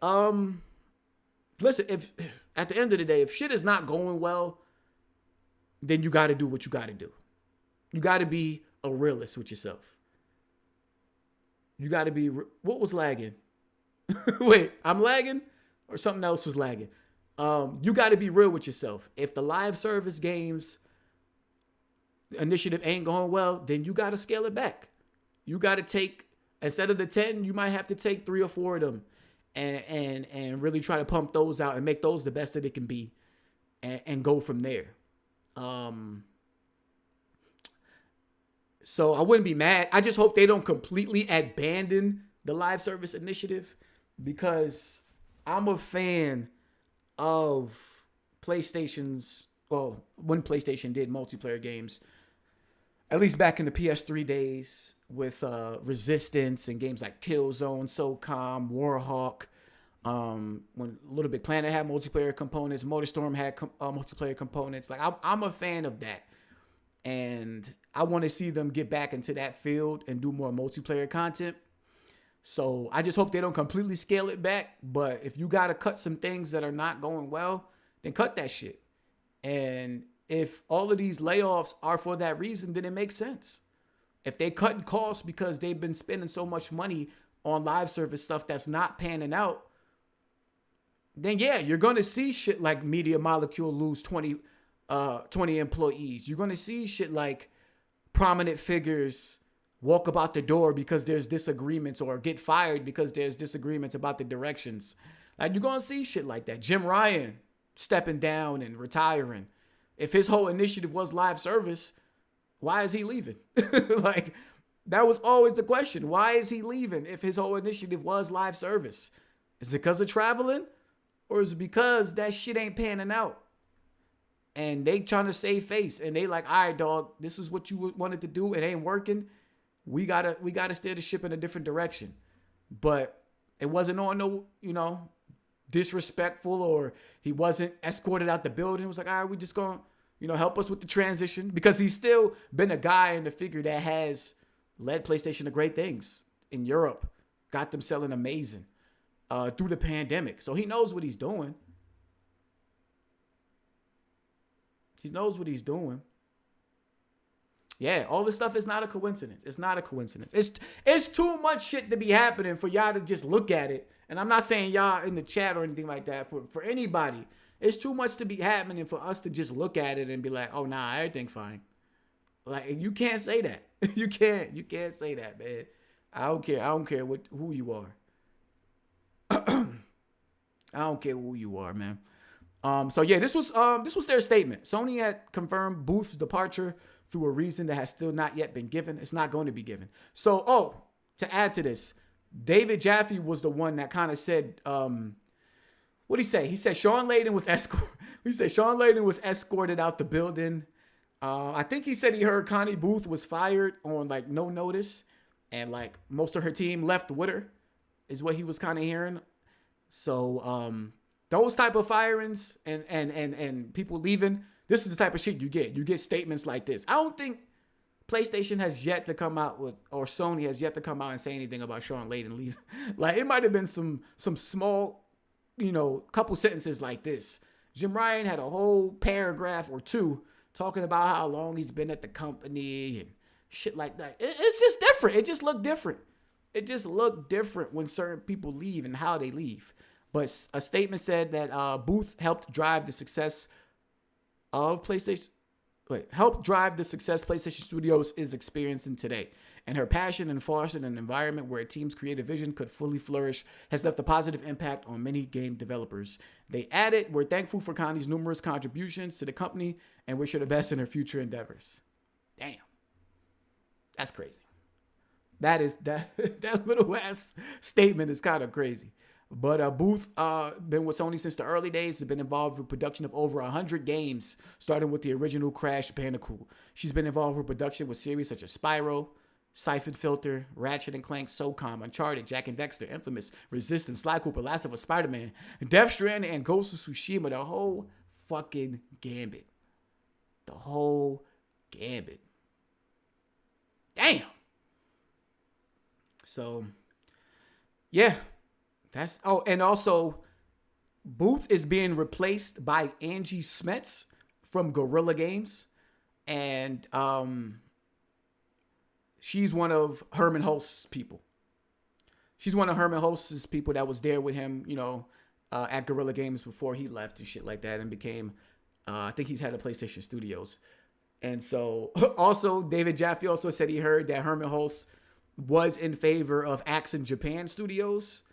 Listen, if at the end of the day, if shit is not going well, then you got to do what you got to do. You got to be a realist with yourself. You got to be. What was lagging? Wait, I'm lagging, or something else was lagging. You got to be real with yourself. If the live service games initiative ain't going well, then you got to scale it back. You got to take, instead of the 10, you might have to take 3 or 4 of them and really try to pump those out and make those the best that it can be and go from there. So I wouldn't be mad. I just hope they don't completely abandon the live service initiative because I'm a fan of PlayStation's, well, when PlayStation did multiplayer games, at least back in the PS3 days with Resistance and games like Killzone, SOCOM, Warhawk, when Little Big Planet had multiplayer components, MotorStorm had multiplayer components. Like I'm a fan of that. And I want to see them get back into that field and do more multiplayer content. So I just hope they don't completely scale it back. But if you got to cut some things that are not going well, then cut that shit. And if all of these layoffs are for that reason, then it makes sense. If they cut costs because they've been spending so much money on live service stuff that's not panning out, then yeah, you're going to see shit like Media Molecule lose 20 employees. You're going to see shit like prominent figures walk about the door because there's disagreements or get fired because there's disagreements about the directions. Like you're going to see shit like that. Jim Ryan stepping down and retiring. If his whole initiative was live service, why is he leaving? Like that was always the question. Why is he leaving if his whole initiative was live service? Is it because of traveling or is it because that shit ain't panning out? And they trying to save face. And they like, all right, dog, this is what you wanted to do. It ain't working. We gotta steer the ship in a different direction. But it wasn't on no, disrespectful or he wasn't escorted out the building. It was like, all right, we just gonna, help us with the transition. Because he's still been a guy and a figure that has led PlayStation to great things in Europe. Got them selling amazing through the pandemic. So he knows what he's doing. He knows what he's doing. Yeah, all this stuff is not a coincidence. It's not a coincidence. It's too much shit to be happening for y'all to just look at it. And I'm not saying y'all in the chat or anything like that. For anybody, it's too much to be happening for us to just look at it and be like, oh, nah, everything fine. Like, you can't say that. You can't say that, man. I don't care. I don't care who you are. I don't care who you are, man. So yeah, this was their statement. Sony had confirmed Booth's departure through a reason that has still not yet been given. It's not going to be given. So, to add to this, David Jaffe was the one that kind of said, what did he say? He said Sean Layden was escorted out the building. I think he said he heard Connie Booth was fired on like no notice, and like most of her team left with her, is what he was kind of hearing. So, those type of firings and people leaving, this is the type of shit you get. You get statements like this. I don't think PlayStation has yet to come out with, or Sony has yet to come out and say anything about Sean Layden leaving. Like, it might have been some small, couple sentences like this. Jim Ryan had a whole paragraph or two talking about how long he's been at the company and shit like that. It's just different. It just looked different. It just looked different when certain people leave and how they leave. But a statement said that Booth helped drive the success of PlayStation. Helped drive the success PlayStation Studios is experiencing today. And her passion in fostering an environment where a team's creative vision could fully flourish has left a positive impact on many game developers. They added, we're thankful for Connie's numerous contributions to the company and wish her the best in her future endeavors. Damn. That's crazy. That little ass statement is kind of crazy. But Booth been with Sony since the early days, has been involved with production of over 100 games, starting with the original Crash Bandicoot. She's been involved with production with series such as Spyro, Siphon Filter, Ratchet & Clank, SOCOM, Uncharted, Jak and Daxter, Infamous, Resistance, Sly Cooper, Last of Us, Spider-Man, Death Stranding, and Ghost of Tsushima. The whole fucking gambit. The whole gambit. Damn. So, yeah. And also, Booth is being replaced by Angie Smets from Guerrilla Games. And she's one of Herman Hulst's people. She's one of Herman Hulst's people that was there with him, at Guerrilla Games before he left and shit like that and became, I think he's had a PlayStation Studios. And so, also, David Jaffe also said he heard that Herman Hulst was in favor of Axon Japan Studios,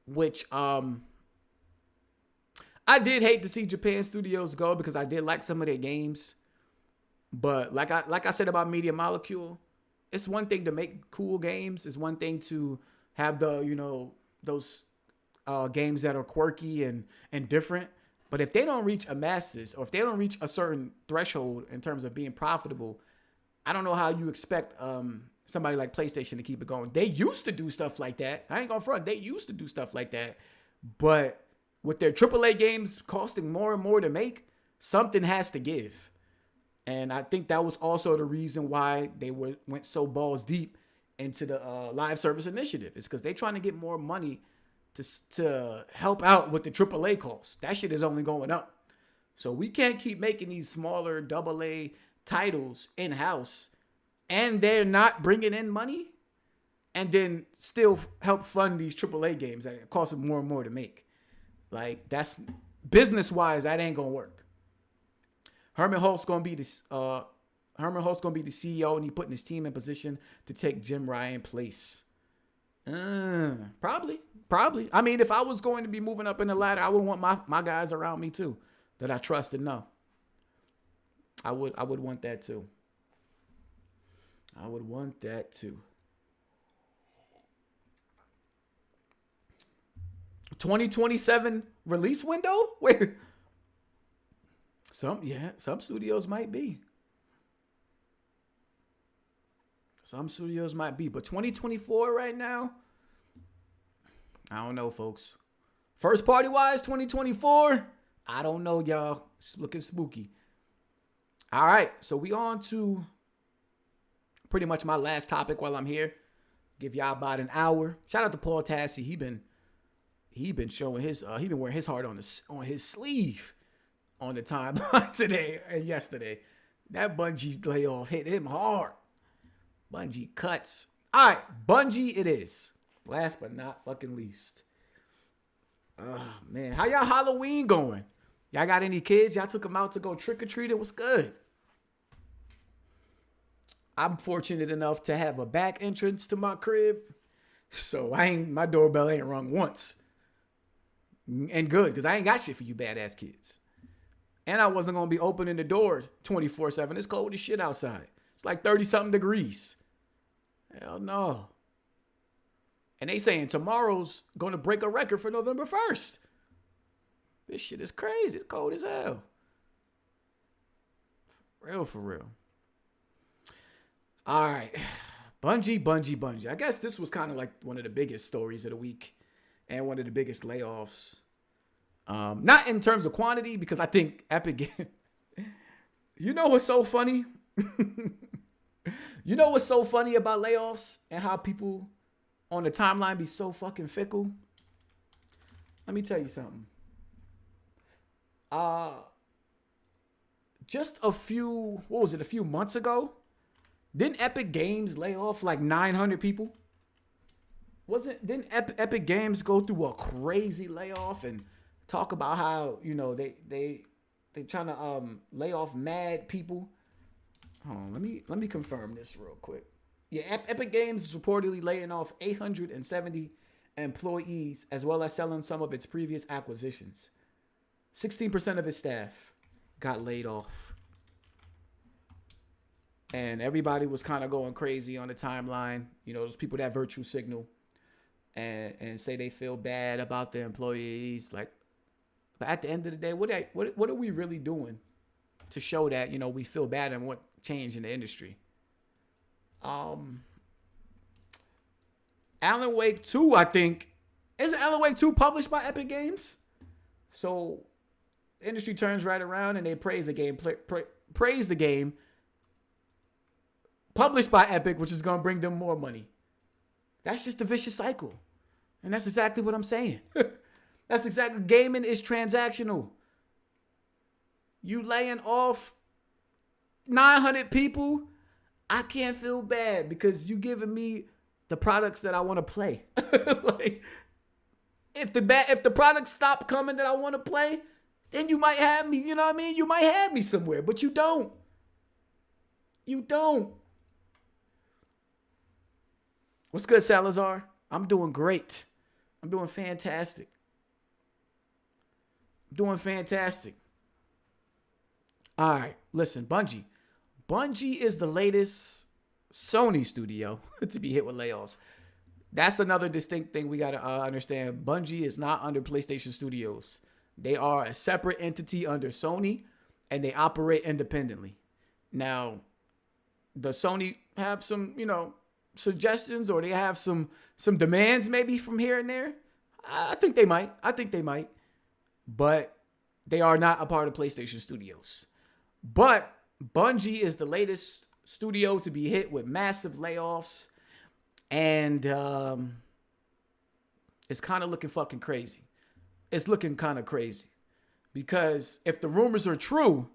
which I did hate to see Japan Studios go because I did like some of their games. But like I said about Media Molecule, it's one thing to make cool games. It's one thing to have those games that are quirky and different. But if they don't reach a masses, or if they don't reach a certain threshold in terms of being profitable, I don't know how you expect somebody like PlayStation to keep it going. They used to do stuff like that. I ain't gonna front. They used to do stuff like that. But with their AAA games costing more and more to make, something has to give. And I think that was also the reason why they went so balls deep into the live service initiative. It's because they're trying to get more money to help out with the AAA costs. That shit is only going up. So we can't keep making these smaller AA titles in-house and they're not bringing in money and then still help fund these AAA games that cost them more and more to make. Like, that's business-wise, that ain't gonna work. Herman Hulst gonna be the CEO, and he putting his team in position to take Jim Ryan's place. Probably. I mean, if I was going to be moving up in the ladder, I would want my guys around me too, that I trust and know. I would want that too. 2027 release window? Wait. Some studios might be. But 2024 right now, I don't know, folks. First party wise, 2024, I don't know, y'all. It's looking spooky. All right, so we on to pretty much my last topic while I'm here. Give y'all about an hour. Shout out to Paul Tassi. He been showing his he been wearing his heart on his sleeve on the timeline today and yesterday. That Bungie layoff hit him hard. Bungie cuts. All right, Bungie it is. Last but not fucking least. Oh, man. How y'all Halloween going? Y'all got any kids? Y'all took them out to go trick-or-treat? It was good. I'm fortunate enough to have a back entrance to my crib. So my doorbell ain't rung once. And good, because I ain't got shit for you badass kids. And I wasn't going to be opening the door 24/7. It's cold as shit outside. It's like 30-something degrees. Hell no. And they saying tomorrow's going to break a record for November 1st. This shit is crazy. It's cold as hell. For real. All right. Bungie. I guess this was kind of like one of the biggest stories of the week and one of the biggest layoffs. Not in terms of quantity, because I think Epic... You know what's so funny? You know what's so funny about layoffs and how people on the timeline be so fucking fickle? Let me tell you something. Just a few months ago, didn't Epic Games lay off like 900 people? Didn't Epic Games go through a crazy layoff and talk about how, you know, they trying to lay off mad people? Hold on, let me confirm this real quick. Yeah, Epic Games is reportedly laying off 870 employees, as well as selling some of its previous acquisitions. 16% of its staff got laid off. And everybody was kind of going crazy on the timeline. You know, those people that virtue signal and say they feel bad about their employees. Like, but at the end of the day, what are we really doing to show that, you know, we feel bad and want change in the industry? Alan Wake 2, I think. Isn't Alan Wake 2 published by Epic Games? So the industry turns right around and they praise the game. Praise the game. Published by Epic, which is going to bring them more money. That's just a vicious cycle. And that's exactly what I'm saying. That's exactly... Gaming is transactional. You laying off 900 people, I can't feel bad because you giving me the products that I want to play. Like, if the products stop coming that I want to play, then you might have me, you know what I mean? You might have me somewhere, but you don't. You don't. What's good, Salazar? I'm doing great. I'm doing fantastic. All right, listen, Bungie. Bungie is the latest Sony studio to be hit with layoffs. That's another distinct thing we got to understand. Bungie is not under PlayStation Studios. They are a separate entity under Sony, and they operate independently. Now, does Sony have some, you know, suggestions, or they have some demands maybe from here and there? I think they might. But they are not a part of PlayStation Studios. But Bungie is the latest studio to be hit with massive layoffs. And it's kind of looking fucking crazy. It's looking kind of crazy. Because if the rumors are true,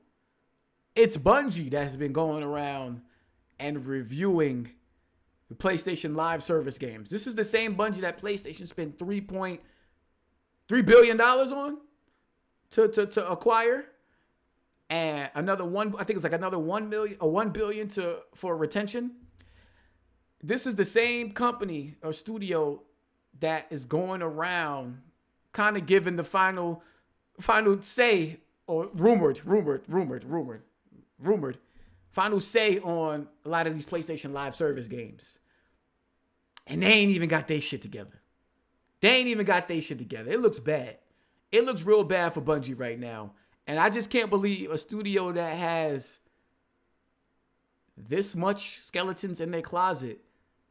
it's Bungie that has been going around and reviewing the PlayStation Live service games. This is the same Bungie that PlayStation spent $3.3 billion on to acquire. And another $1 billion for retention. This is the same company or studio that is going around kind of giving the final say, or rumored final say on a lot of these PlayStation Live service games. And they ain't even got their shit together. It looks bad. It looks real bad for Bungie right now. And I just can't believe a studio that has this much skeletons in their closet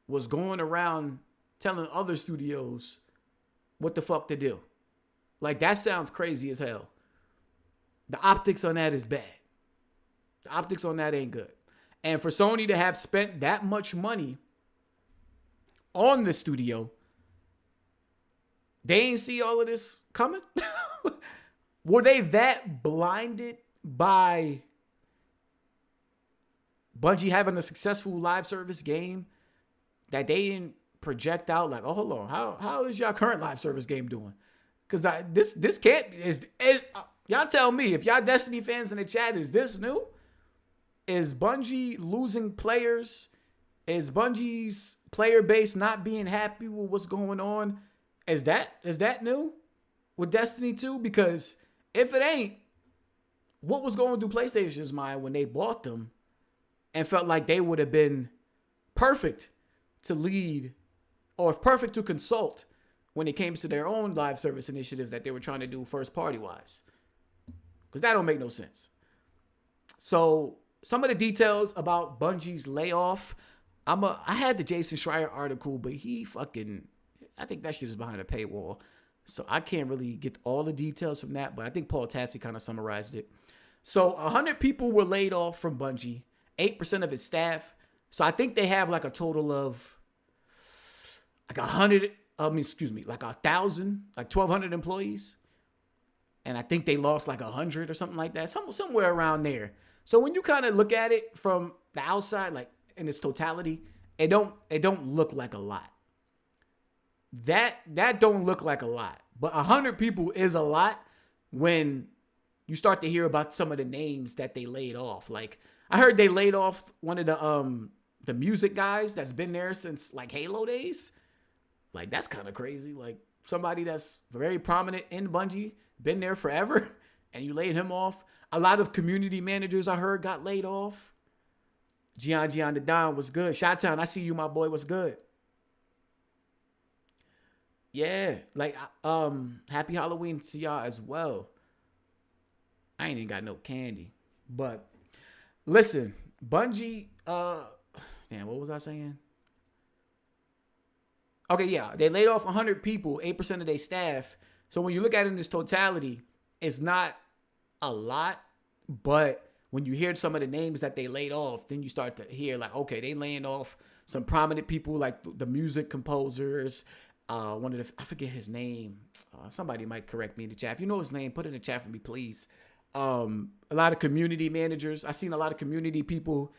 was going around telling other studios what the fuck to do. Like, that sounds crazy as hell. The optics on that is bad. The optics on that ain't good. And for Sony to have spent that much money on the studio, they ain't see all of this coming. Were they that blinded by Bungie having a successful live service game that they didn't project out like, oh, hold on, how is your current live service game doing? Because this can't is y'all tell me if y'all Destiny fans in the chat, is this new? Is Bungie losing players? Is Bungie's player base not being happy with what's going on? Is that new with Destiny 2? Because if it ain't, what was going through PlayStation's mind when they bought them and felt like they would have been perfect to lead or perfect to consult when it came to their own live service initiatives that they were trying to do first party wise? Because that don't make no sense. So some of the details about Bungie's layoff, I had the Jason Schreier article, but I think that shit is behind a paywall. So I can't really get all the details from that, but I think Paul Tassi kind of summarized it. So 100 people were laid off from Bungie, 8% of its staff. So I think they have like a total of like 1,000, like 1,200 employees. And I think they lost like 100 or something like that, somewhere around there. So when you kind of look at it from the outside, like in its totality, it don't look like a lot. That don't look like a lot. But 100 people is a lot when you start to hear about some of the names that they laid off. Like I heard they laid off one of the music guys that's been there since like Halo days. Like that's kind of crazy. Like somebody that's very prominent in Bungie, been there forever, and you laid him off. A lot of community managers I heard got laid off. Gian the Don was good. Shot-Town, I see you, my boy. Was good. Yeah, like happy Halloween to y'all as well. I ain't even got no candy. But listen, Bungie, damn, what was I saying? Okay, yeah, they laid off 100 people, 8% of their staff. So when you look at it in this totality, it's not a lot, but when you hear some of the names that they laid off, then you start to hear like, okay, they laying off some prominent people like the music composers. I forget his name. Somebody might correct me in the chat. If you know his name, put it in the chat for me, please. A lot of community managers. I've seen a lot of community people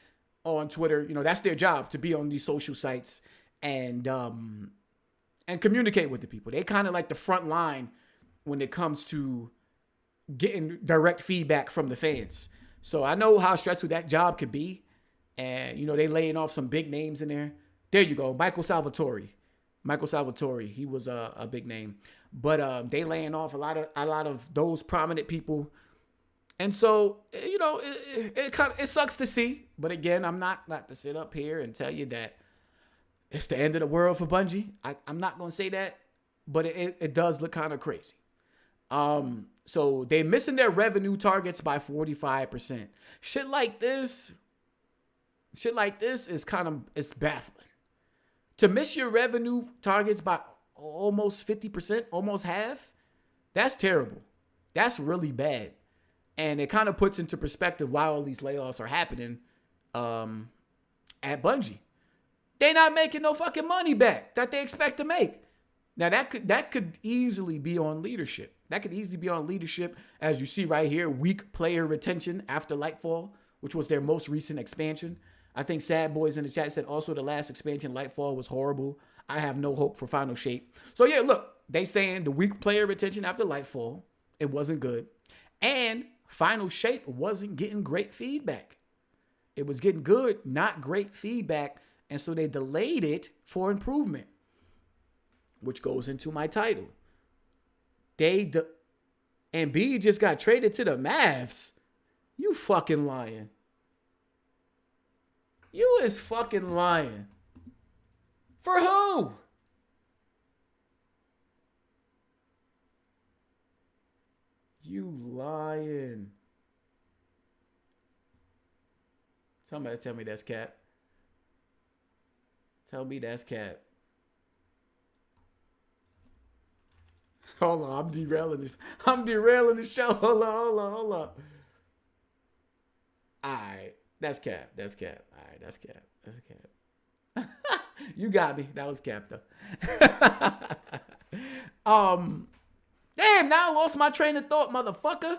on Twitter. You know, that's their job, to be on these social sites and communicate with the people. They kind of like the front line when it comes to getting direct feedback from the fans. So I know how stressful that job could be. And, you know, they laying off some big names in there. There you go. Michael Salvatore, he was a big name. But they laying off a lot of those prominent people. And so, you know, it sucks to see. But again, I'm not to sit up here and tell you that it's the end of the world for Bungie. I'm not going to say that. But it does look kind of crazy. So they're missing their revenue targets by 45%. Shit like this is it's baffling. To miss your revenue targets by almost 50%, almost half, that's terrible. That's really bad. And it kind of puts into perspective why all these layoffs are happening at Bungie. They're not making no fucking money back that they expect to make. Now, that could easily be on leadership. That could easily be on leadership, as you see right here, weak player retention after Lightfall, which was their most recent expansion. I think Sad Boys in the chat said also the last expansion, Lightfall, was horrible. I have no hope for Final Shape. So, yeah, look, they saying the weak player retention after Lightfall, it wasn't good. And Final Shape wasn't getting great feedback. It was getting good, not great feedback. And so they delayed it for improvement, which goes into my title. And B just got traded to the Mavs. You fucking lying. You is fucking lying. For who? You lying. Somebody tell me that's cap. Tell me that's cap. Hold on, I'm derailing the show. Hold on. All right, that's cap. All right, that's cap. You got me. That was cap though. Damn, now I lost my train of thought, motherfucker.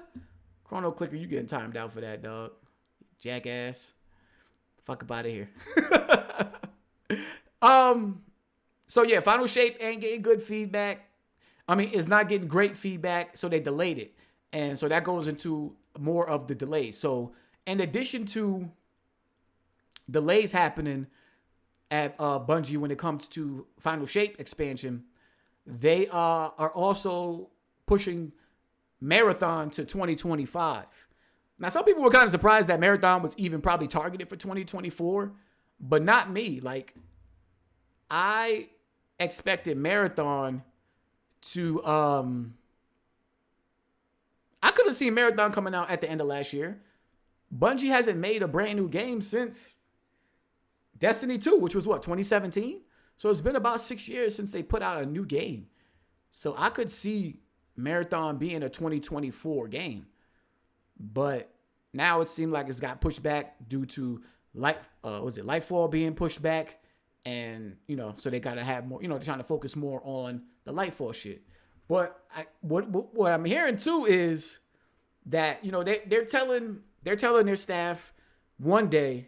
Chrono Clicker, you getting timed out for that, dog. Jackass. Fuck up out of here. So yeah, Final Shape ain't getting good feedback. I mean, it's not getting great feedback, so they delayed it. And so that goes into more of the delays. So in addition to delays happening at Bungie when it comes to Final Shape expansion, they are also pushing Marathon to 2025. Now, some people were kind of surprised that Marathon was even probably targeted for 2024, but not me. Like, I expected Marathon to, I could have seen Marathon coming out at the end of last year. Bungie hasn't made a brand new game since Destiny 2, which was what, 2017? So it's been about 6 years since they put out a new game. So I could see Marathon being a 2024 game. But now it seemed like it's got pushed back due to Lightfall being pushed back. And, so they got to have more, they're trying to focus more on the Lightfall shit. But what I'm hearing too is that, they're telling their staff one day,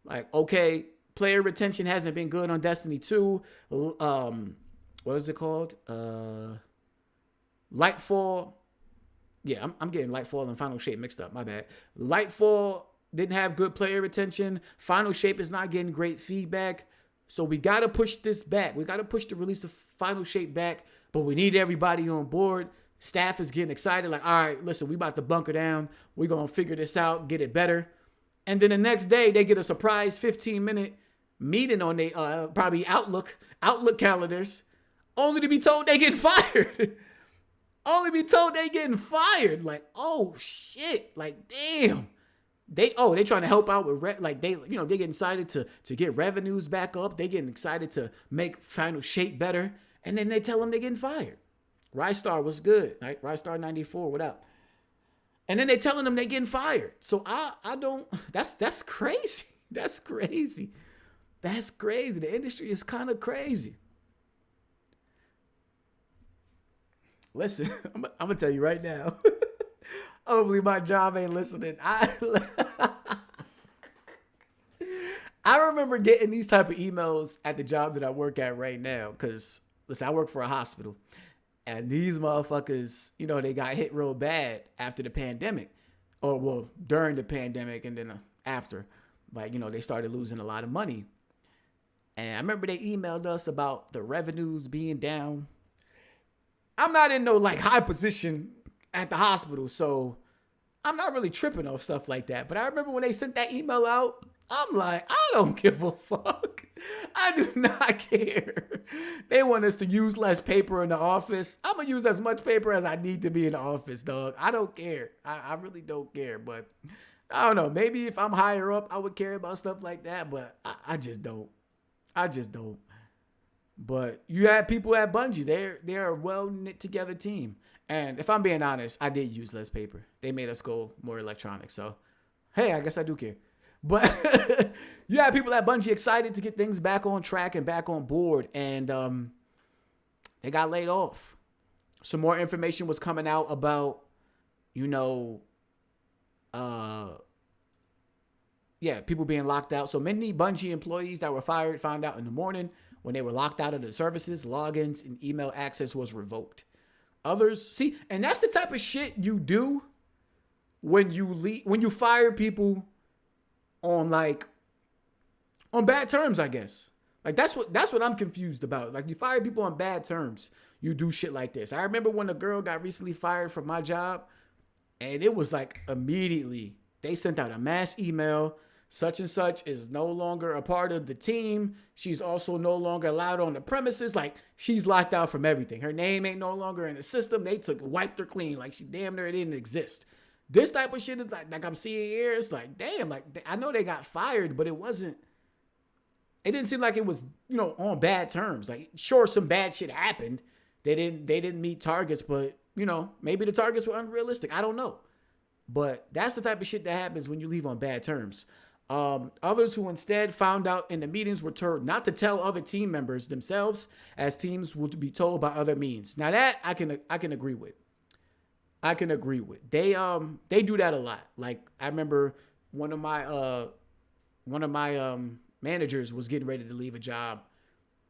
like, okay, player retention hasn't been good on Destiny 2. What is it called? Lightfall. Yeah, I'm getting Lightfall and Final Shape mixed up. My bad. Lightfall didn't have good player retention. Final Shape is not getting great feedback. So we got to push this back. We got to push the release of Final Shape back, but we need everybody on board. Staff is getting excited. Like, all right, listen, we about to bunker down. We're going to figure this out, get it better. And then the next day, they get a surprise 15-minute meeting on their probably Outlook calendars, only to be told they getting fired. Only be told they getting fired. Like, oh shit. Like, damn. They trying to help out with they getting excited to get revenues back up. They getting excited to make Final Shape better, and then they tell them they getting fired. Rystar was good, right? Rystar 94, what up? And then they telling them they getting fired. So I don't. That's crazy. That's crazy. That's crazy. The industry is kind of crazy. Listen, I'm gonna tell you right now. Hopefully my job ain't listening. I remember getting these type of emails at the job that I work at right now. Because, listen, I work for a hospital. And these motherfuckers, they got hit real bad after the pandemic. Or, well, during the pandemic and then after. Like, they started losing a lot of money. And I remember they emailed us about the revenues being down. I'm not in no, high position at the hospital, so I'm not really tripping off stuff like that. But I remember when they sent that email out, I'm like, I don't give a fuck. I do not care. They want us to use less paper in the office. I'm going to use as much paper as I need to be in the office, dog. I don't care. I really don't care. But I don't know. Maybe if I'm higher up, I would care about stuff like that. But I just don't. I just don't. But you had people at Bungie. They're a well-knit together team. And if I'm being honest, I did use less paper. They made us go more electronic. So, hey, I guess I do care. But you had people at Bungie excited to get things back on track and back on board. And they got laid off. Some more information was coming out about, people being locked out. So many Bungie employees that were fired found out in the morning when they were locked out of the services, logins, and email access was revoked. Others, see, and that's the type of shit you do when you fire people on bad terms, I guess. Like that's what I'm confused about. Like you fire people on bad terms, you do shit like this. I remember when a girl got recently fired from my job, and it was like immediately they sent out a mass email. Such and such is no longer a part of the team. She's also no longer allowed on the premises. Like she's locked out from everything. Her name ain't no longer in the system. They wiped her clean. Like she damn near didn't exist. This type of shit is like I'm seeing here. It's like, damn, like I know they got fired, but it didn't seem like it was, on bad terms. Like sure, some bad shit happened. They didn't meet targets, but maybe the targets were unrealistic. I don't know. But that's the type of shit that happens when you leave on bad terms. Others who instead found out in the meetings were told not to tell other team members themselves, as teams will be told by other means. Now that I can agree with. I can agree with. They do that a lot. Like I remember one of my managers was getting ready to leave a job,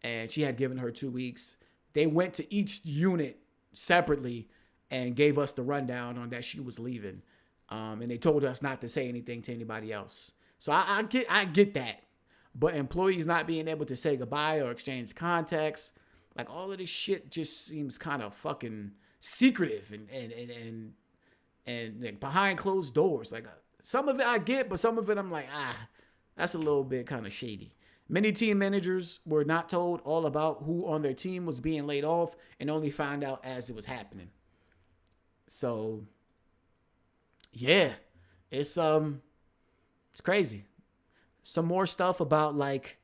and she had given her 2 weeks. They went to each unit separately and gave us the rundown on that she was leaving, and they told us not to say anything to anybody else. So I get that, but employees not being able to say goodbye or exchange contacts, like all of this shit, just seems kind of fucking secretive and like behind closed doors. Like some of it I get, but some of it I'm like, that's a little bit kind of shady. Many team managers were not told all about who on their team was being laid off and only found out as it was happening. So, yeah, it's crazy. Some more stuff about like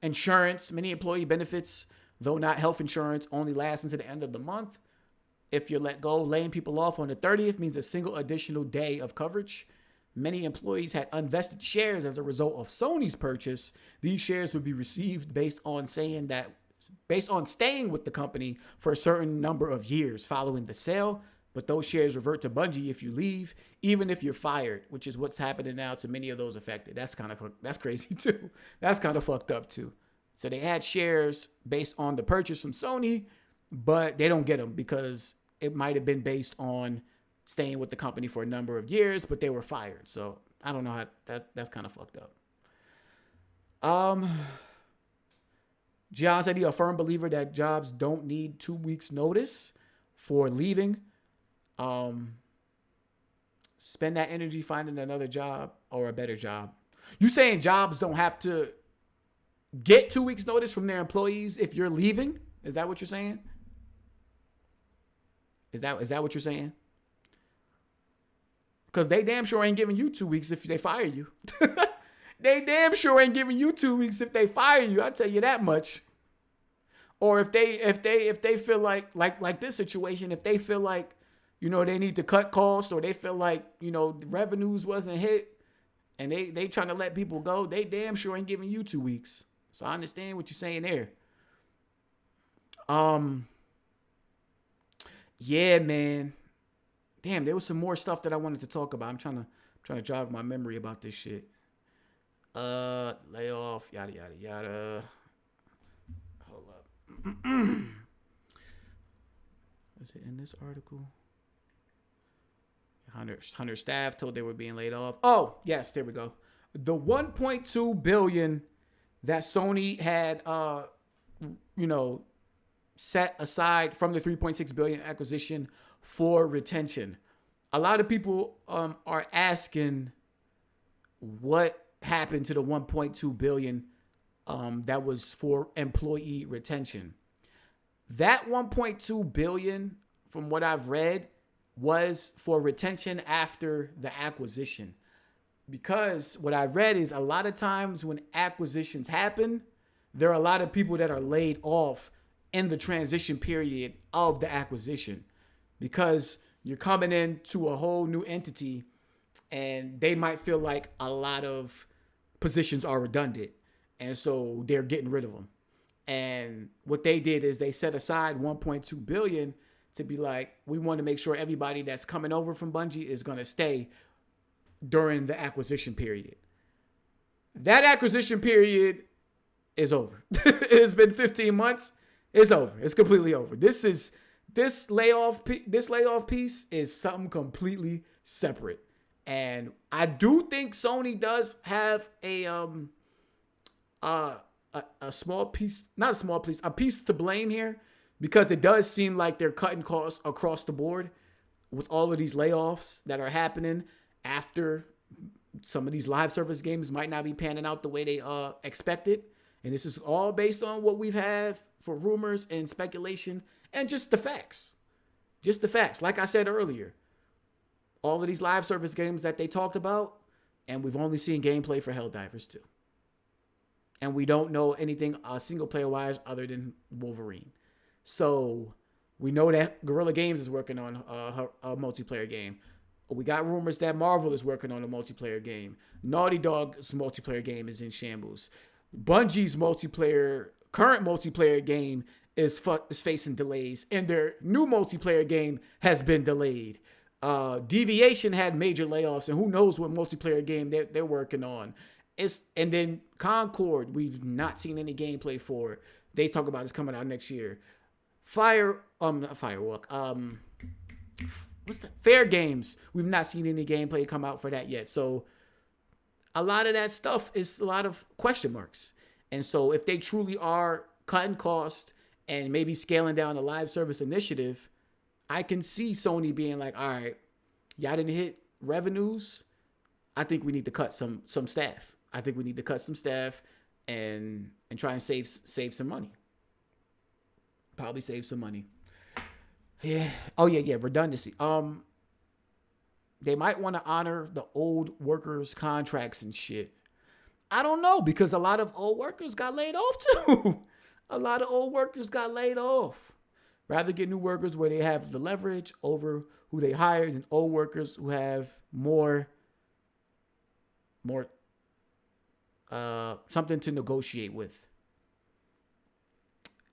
insurance. Many employee benefits, though not health insurance, only last until the end of the month. If you're let go, laying people off on the 30th means a single additional day of coverage. Many employees had unvested shares as a result of Sony's purchase. These shares would be received based on staying with the company for a certain number of years following the sale. But those shares revert to Bungie if you leave, even if you're fired, which is what's happening now to many of those affected. That's crazy too. That's kind of fucked up too. So they had shares based on the purchase from Sony, but they don't get them because it might have been based on staying with the company for a number of years, but they were fired. So I don't know how that's kind of fucked up. John said he's a firm believer that jobs don't need 2 weeks notice for leaving. Spend that energy finding another job or a better job. You saying jobs don't have to get 2 weeks notice from their employees if you're leaving? Is that what you're saying? Is that what you're saying? Because they damn sure ain't giving you 2 weeks if they fire you. They damn sure ain't giving you 2 weeks if they fire you. I'll tell you that much. Or if they feel like this situation, if they feel like, they need to cut costs, or they feel like, the revenues wasn't hit and they trying to let people go, they damn sure ain't giving you 2 weeks. So I understand what you're saying there. Yeah, man. Damn, there was some more stuff that I wanted to talk about. I'm trying to jog my memory about this shit. Layoff, yada yada yada. Hold up. Is it in this article? 100 staff told they were being laid off. Oh, yes, there we go. The 1.2 billion that Sony had set aside from the 3.6 billion acquisition for retention. A lot of people are asking what happened to the 1.2 billion that was for employee retention. That 1.2 billion, from what I've read, was for retention after the acquisition. Because what I've read is a lot of times when acquisitions happen, there are a lot of people that are laid off in the transition period of the acquisition, because you're coming into a whole new entity and they might feel like a lot of positions are redundant. And so they're getting rid of them. And what they did is they set aside 1.2 billion to be like, we want to make sure everybody that's coming over from Bungie is going to stay during the acquisition period. That acquisition period is over. It's been 15 months. It's over. It's completely over. This layoff piece is something completely separate. And I do think Sony does have a small piece, not a small piece, a piece to blame here, because it does seem like they're cutting costs across the board with all of these layoffs that are happening after some of these live service games might not be panning out the way they expected. And this is all based on what we've had for rumors and speculation and just the facts. Just the facts. Like I said earlier, all of these live service games that they talked about, and we've only seen gameplay for Helldivers 2. And we don't know anything single player wise other than Wolverine. So we know that Guerrilla Games is working on a multiplayer game. We got rumors that Marvel is working on a multiplayer game. Naughty Dog's multiplayer game is in shambles. Bungie's current multiplayer game is facing delays, and their new multiplayer game has been delayed. Deviation had major layoffs, and who knows what multiplayer game they're working on. And then Concord, we've not seen any gameplay for. They talk about it's coming out next year. Not Firewalk. What's that? Fair Games. We've not seen any gameplay come out for that yet. So a lot of that stuff is a lot of question marks. And so if they truly are cutting costs and maybe scaling down the live service initiative, I can see Sony being like, all right, y'all didn't hit revenues. I think we need to cut some staff. I think we need to cut some staff and try and save some money. Probably save some money. Yeah. Oh yeah. Redundancy. They might want to honor the old workers' contracts and shit. I don't know, because a lot of old workers got laid off too. A lot of old workers got laid off. Rather get new workers where they have the leverage over who they hired than old workers who have more something to negotiate with.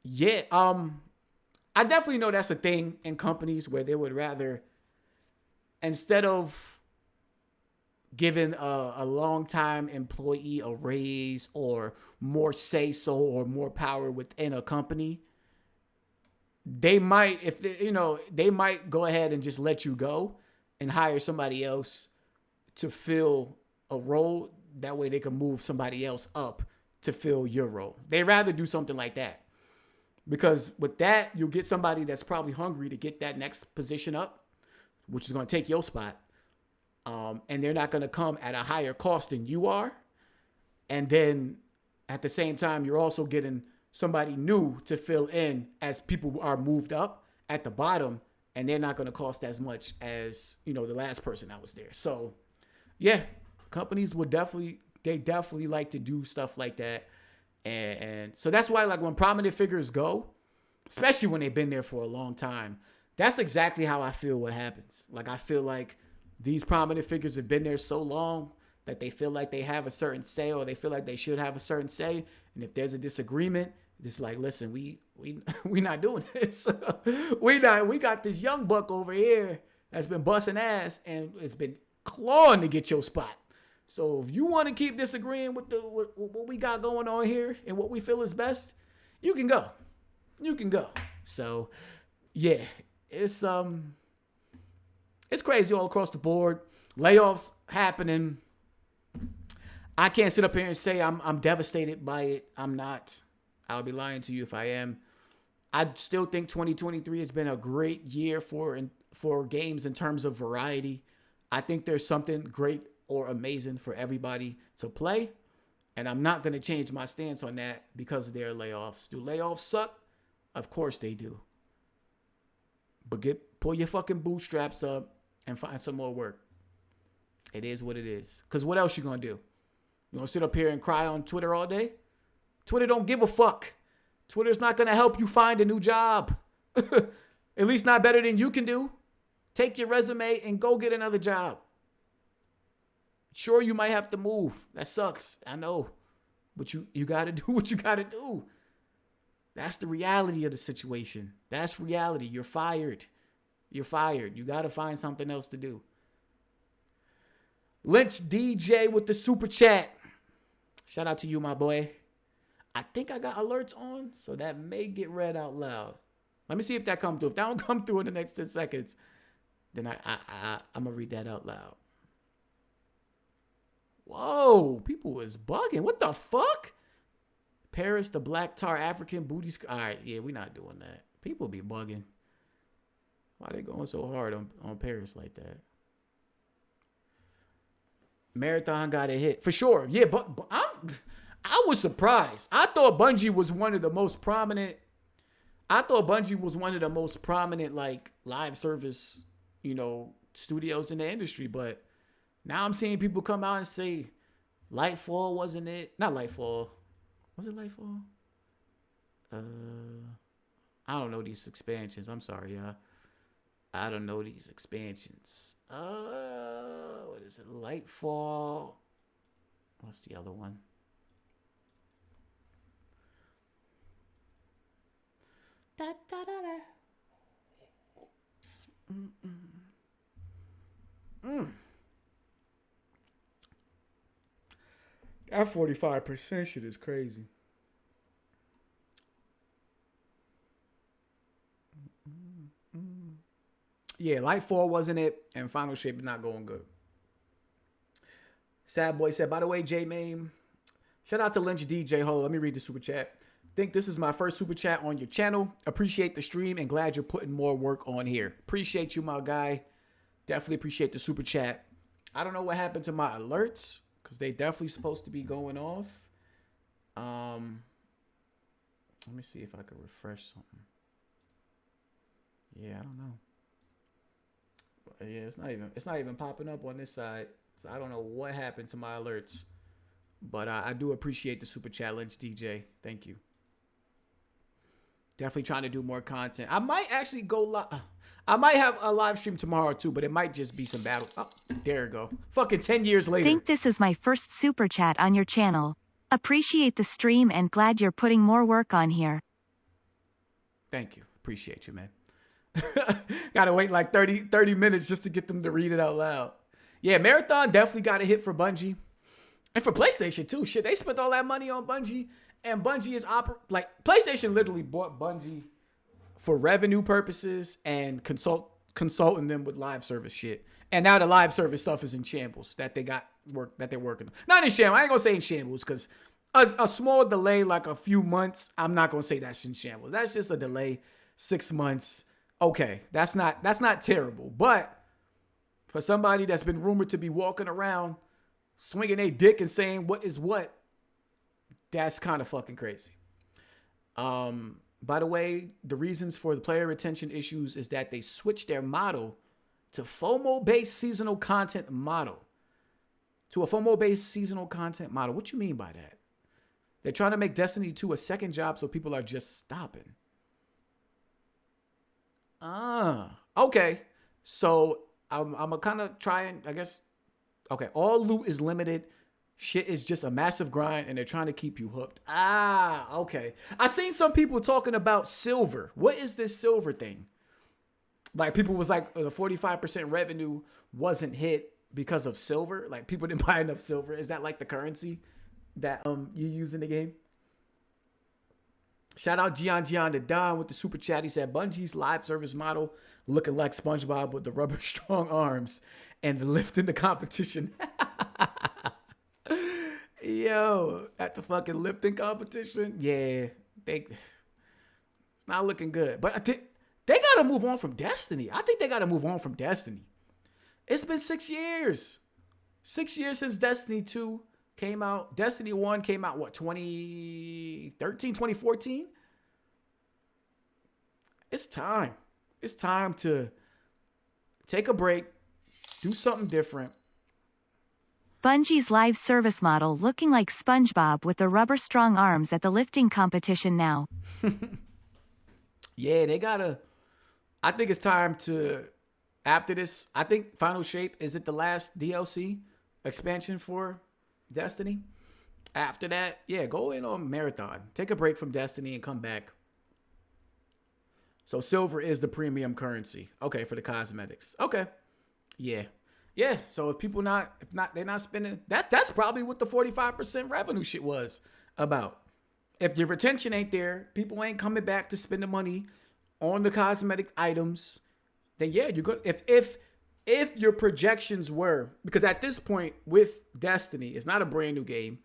Yeah, I definitely know that's a thing in companies where they would rather, instead of giving a long-time employee a raise or more say-so or more power within a company, they might, they might go ahead and just let you go and hire somebody else to fill a role. That way they can move somebody else up to fill your role. They'd rather do something like that. Because with that, you'll get somebody that's probably hungry to get that next position up, which is going to take your spot. And they're not going to come at a higher cost than you are. And then at the same time, you're also getting somebody new to fill in as people are moved up at the bottom, and they're not going to cost as much as, the last person that was there. So yeah, companies would definitely like to do stuff like that. And so that's why, like, when prominent figures go, especially when they've been there for a long time, that's exactly how I feel what happens. Like, I feel like these prominent figures have been there so long that they feel like they have a certain say, or they feel like they should have a certain say. And if there's a disagreement, it's like, listen, we not doing this. we got this young buck over here that's been busting ass and it's been clawing to get your spot. So if you want to keep disagreeing with what we got going on here and what we feel is best, you can go. So yeah, it's crazy all across the board. Layoffs happening. I can't sit up here and say I'm devastated by it. I'm not. I'll be lying to you if I am. I still think 2023 has been a great year for games in terms of variety. I think there's something great or amazing for everybody to play. And I'm not going to change my stance on that because of their layoffs. Do layoffs suck? Of course they do. But pull your fucking bootstraps up and find some more work. It is what it is. Because what else you going to do? You going to sit up here and cry on Twitter all day? Twitter don't give a fuck. Twitter's not going to help you find a new job. At least not better than you can do. Take your resume and go get another job. Sure, you might have to move. That sucks. I know. But you got to do what you got to do. That's the reality of the situation. That's reality. You're fired. You got to find something else to do. Lynch DJ with the super chat. Shout out to you, my boy. I think I got alerts on, so that may get read out loud. Let me see if that comes through. If that don't come through in the next 10 seconds, then I'm going to read that out loud. Whoa, people was bugging. What the fuck? Paris, the black tar African booty. All right, yeah, we're not doing that. People be bugging. Why they going so hard on Paris like that? Marathon got a hit. For sure. Yeah, but I was surprised. I thought Bungie was one of the most prominent. Like, live service, studios in the industry. But now I'm seeing people come out and say Lightfall wasn't it. Not Lightfall. Was it Lightfall? I don't know these expansions. I'm sorry, y'all. I don't know these expansions. What is it? Lightfall. What's the other one? Da, da, da, da. That 45% shit is crazy. Yeah, Light 4 wasn't it, and Final Shape is not going good. Sad Boy said, by the way, J-Mame, shout out to Lynch DJ. Hold on, let me read the super chat. Think this is my first super chat on your channel. Appreciate the stream and glad you're putting more work on here. Appreciate you, my guy. Definitely appreciate the super chat. I don't know what happened to my alerts because they definitely supposed to be going off. Let me see if I could refresh something. Yeah, I don't know. Yeah, it's not even popping up on this side. So I don't know what happened to my alerts. But I do appreciate the super challenge, DJ. Thank you. Definitely trying to do more content. I might actually go live. I might have a live stream tomorrow too, but it might just be some battle. Oh, there we go. Fucking 10 years later. Think this is my first super chat on your channel. Appreciate the stream and glad you're putting more work on here. Thank you. Appreciate you, man. Gotta wait like 30 minutes just to get them to read it out loud. Yeah, Marathon definitely got a hit for Bungie. And for PlayStation too. Shit, they spent all that money on Bungie. And Bungie is like PlayStation literally bought Bungie for revenue purposes and consulting them with live service shit. And now the live service stuff is in shambles that they're working on. Not in shambles. I ain't gonna say in shambles because a small delay, like a few months, I'm not gonna say that's in shambles. That's just a delay, 6 months. Okay, that's not terrible. But for somebody that's been rumored to be walking around swinging a dick and saying what is what, that's kind of fucking crazy. By the way, the reasons for the player retention issues is that they switched their model to FOMO-based seasonal content model. To a FOMO-based seasonal content model. What you mean by that? They're trying to make Destiny 2 a second job so people are just stopping. Okay. So I'm gonna kind of try and, I guess, okay, all loot is limited. Shit is just a massive grind, and they're trying to keep you hooked. Okay. I seen some people talking about silver. What is this silver thing? Like, people was like, the 45% revenue wasn't hit because of silver. Like, people didn't buy enough silver. Is that like the currency that you use in the game? Shout out Gian the Don with the super chat. He said, Bungie's live service model looking like SpongeBob with the rubber strong arms and the lift in the competition. Yo, at the fucking lifting competition, yeah, it's not looking good. But they gotta move on from Destiny. I think they gotta move on from Destiny. It's been 6 years. 6 years since Destiny 2 came out. Destiny 1 came out, what, 2013, 2014? It's time. It's time to take a break, do something different. Bungie's live service model looking like SpongeBob with the rubber strong arms at the lifting competition now. Yeah, they gotta. I think it's time to, after this, I think Final Shape, is it the last DLC expansion for Destiny? After that, yeah, go in on Marathon. Take a break from Destiny and come back. So silver is the premium currency. Okay, for the cosmetics. Okay. Yeah. Yeah, so if they're not spending, that's probably what the 45% revenue shit was about. If your retention ain't there, people ain't coming back to spend the money on the cosmetic items, then yeah, you're good. If your projections were, because at this point with Destiny, it's not a brand new game,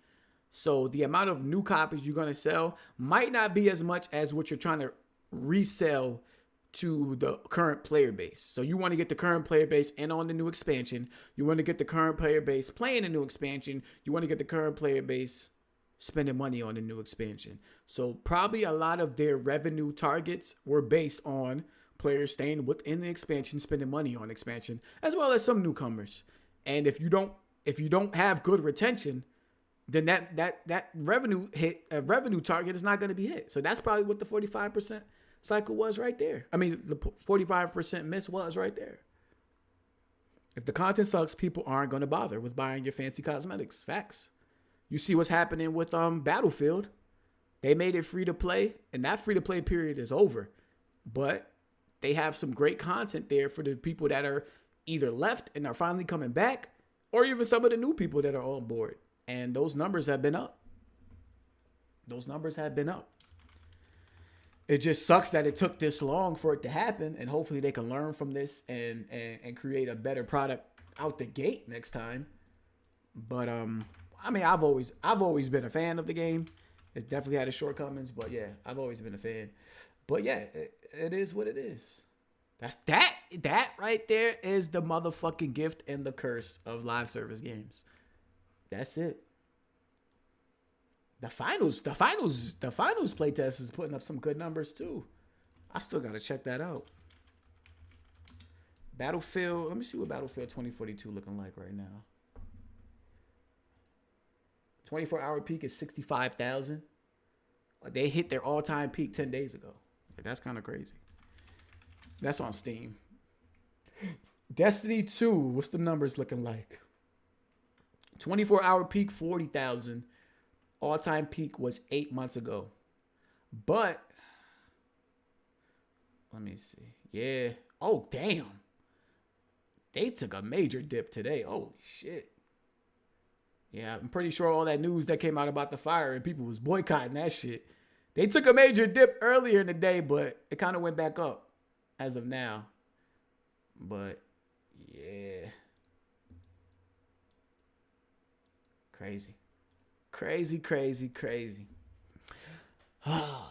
so the amount of new copies you're gonna sell might not be as much as what you're trying to resell to the current player base. So you want to get the current player base in on the new expansion. You want to get the current player base playing the new expansion. You want to get the current player base spending money on the new expansion. So probably a lot of their revenue targets were based on players staying within the expansion, spending money on expansion, as well as some newcomers. And if you don't have good retention, then that revenue target is not going to be hit. So that's probably what the 45% cycle was right there. I mean, the 45% miss was right there. If the content sucks, people aren't going to bother with buying your fancy cosmetics. Facts. You see what's happening with Battlefield. They made it free to play, and that free to play period is over. but they have some great content there for the people that are either left and are finally coming back, or even some of the new people that are on board. And those numbers have been up. Those numbers have been up. It just sucks that it took this long for it to happen, and hopefully they can learn from this and create a better product out the gate next time. But I mean, I've always been a fan of the game. It's definitely had its shortcomings, but yeah, I've always been a fan. But yeah, it is what it is. That's that right there is the motherfucking gift and the curse of live service games. That's it. The finals playtest is putting up some good numbers too. I still gotta check that out. Battlefield, let me see what Battlefield 2042 looking like right now. 24-hour peak is 65,000. They hit their all-time peak 10 days ago. That's kind of crazy. That's on Steam. Destiny 2, what's the numbers looking like? 24-hour peak, 40,000. All-time peak was 8 months ago. But, let me see. Yeah. Oh, damn. They took a major dip today. Holy shit. Yeah, I'm pretty sure all that news that came out about the fire and people was boycotting that shit. They took a major dip earlier in the day, but it kind of went back up as of now. But, yeah. Crazy. Crazy.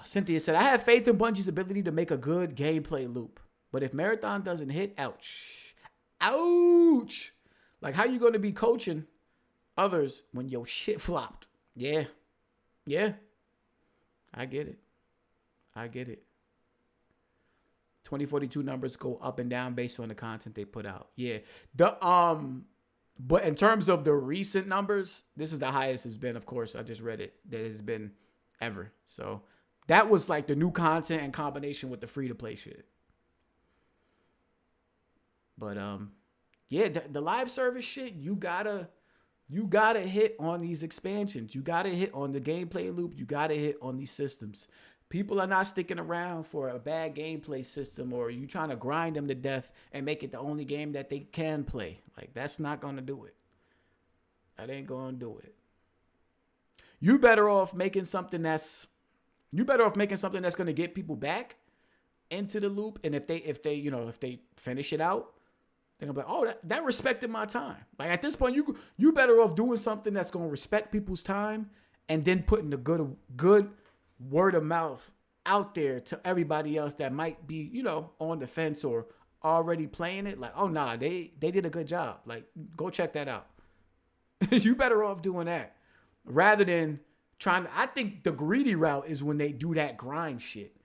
Cynthia said, I have faith in Bungie's ability to make a good gameplay loop. But if Marathon doesn't hit, ouch. Ouch. Like, how you going to be coaching others when your shit flopped? Yeah. I get it. 2042 numbers go up and down based on the content they put out. Yeah. But in terms of the recent numbers, this is the highest it's been, of course. I just read it. That has been ever. So that was like the new content in combination with the free-to-play shit. But yeah, the live service shit, you gotta hit on these expansions. You gotta hit on the gameplay loop. You gotta hit on these systems. People are not sticking around for a bad gameplay system, or you trying to grind them to death and make it the only game that they can play. Like, that's not going to do it. That ain't going to do it. You better off making something that's going to get people back into the loop. And if they finish it out, they're going to be like, oh, that respected my time. Like, at this point, you better off doing something that's going to respect people's time, and then putting the good word of mouth out there to everybody else that might be, on the fence or already playing it. Like, oh, nah, they did a good job. Like, go check that out. You better off doing that rather than I think the greedy route is when they do that grind shit.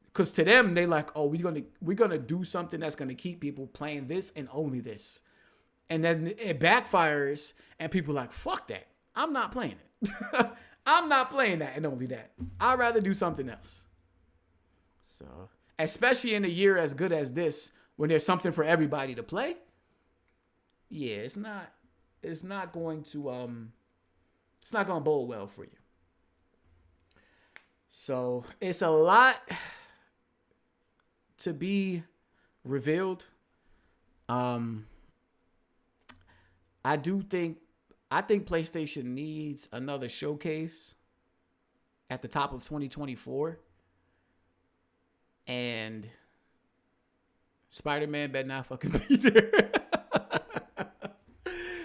Because to them, they like, oh, we're gonna do something that's gonna keep people playing this and only this. And then it backfires and people are like, fuck that. I'm not playing it. I'm not playing that and only that. I'd rather do something else. So, especially in a year as good as this, when there's something for everybody to play. Yeah, it's not going to bode well for you. So, it's a lot to be revealed. I think PlayStation needs another showcase at the top of 2024. And Spider-Man better not fucking be there.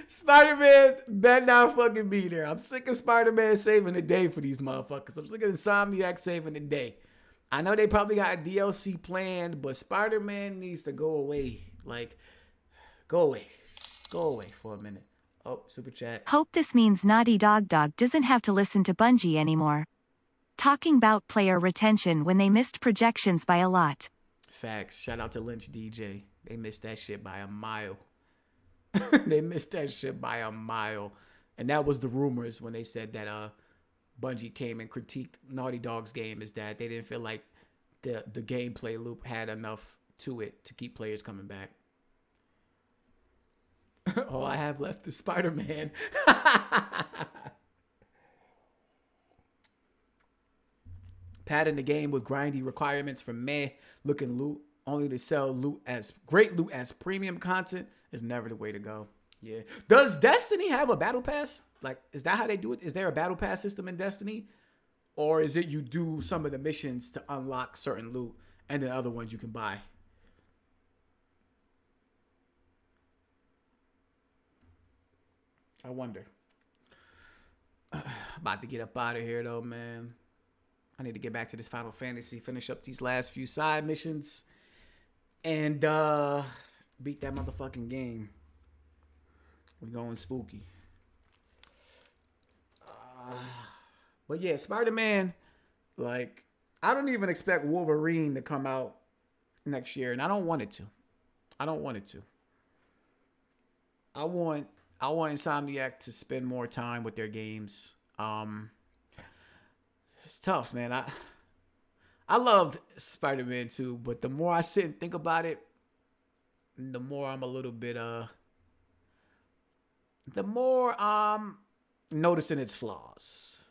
Spider-Man better not fucking be there. I'm sick of Spider-Man saving the day for these motherfuckers. I'm sick of Insomniac saving the day. I know they probably got a DLC planned, but Spider-Man needs to go away. Like, go away. Go away for a minute. Oh, super chat. Hope this means Naughty Dog doesn't have to listen to Bungie anymore. Talking about player retention when they missed projections by a lot. Facts. Shout out to Lynch DJ. They missed that shit by a mile. They missed that shit by a mile. And that was the rumors when they said that Bungie came and critiqued Naughty Dog's game, is that they didn't feel like the gameplay loop had enough to it to keep players coming back. All I have left is Spider-Man. padding the game with grindy requirements for meh looking loot, only to sell great loot as premium content is never the way to go. Yeah. Does Destiny have a battle pass? Like, is that how they do it? Is there a battle pass system in Destiny? Or is it you do some of the missions to unlock certain loot and then other ones you can buy? I wonder. About to get up out of here though, man. I need to get back to this Final Fantasy, finish up these last few side missions, and beat that motherfucking game. We going spooky. But yeah, Spider-Man, like, I don't even expect Wolverine to come out next year, and I don't want it to. I want Insomniac to spend more time with their games. It's tough, man. I loved Spider-Man 2, but the more I sit and think about it, the more I'm a little bit the more I'm noticing its flaws.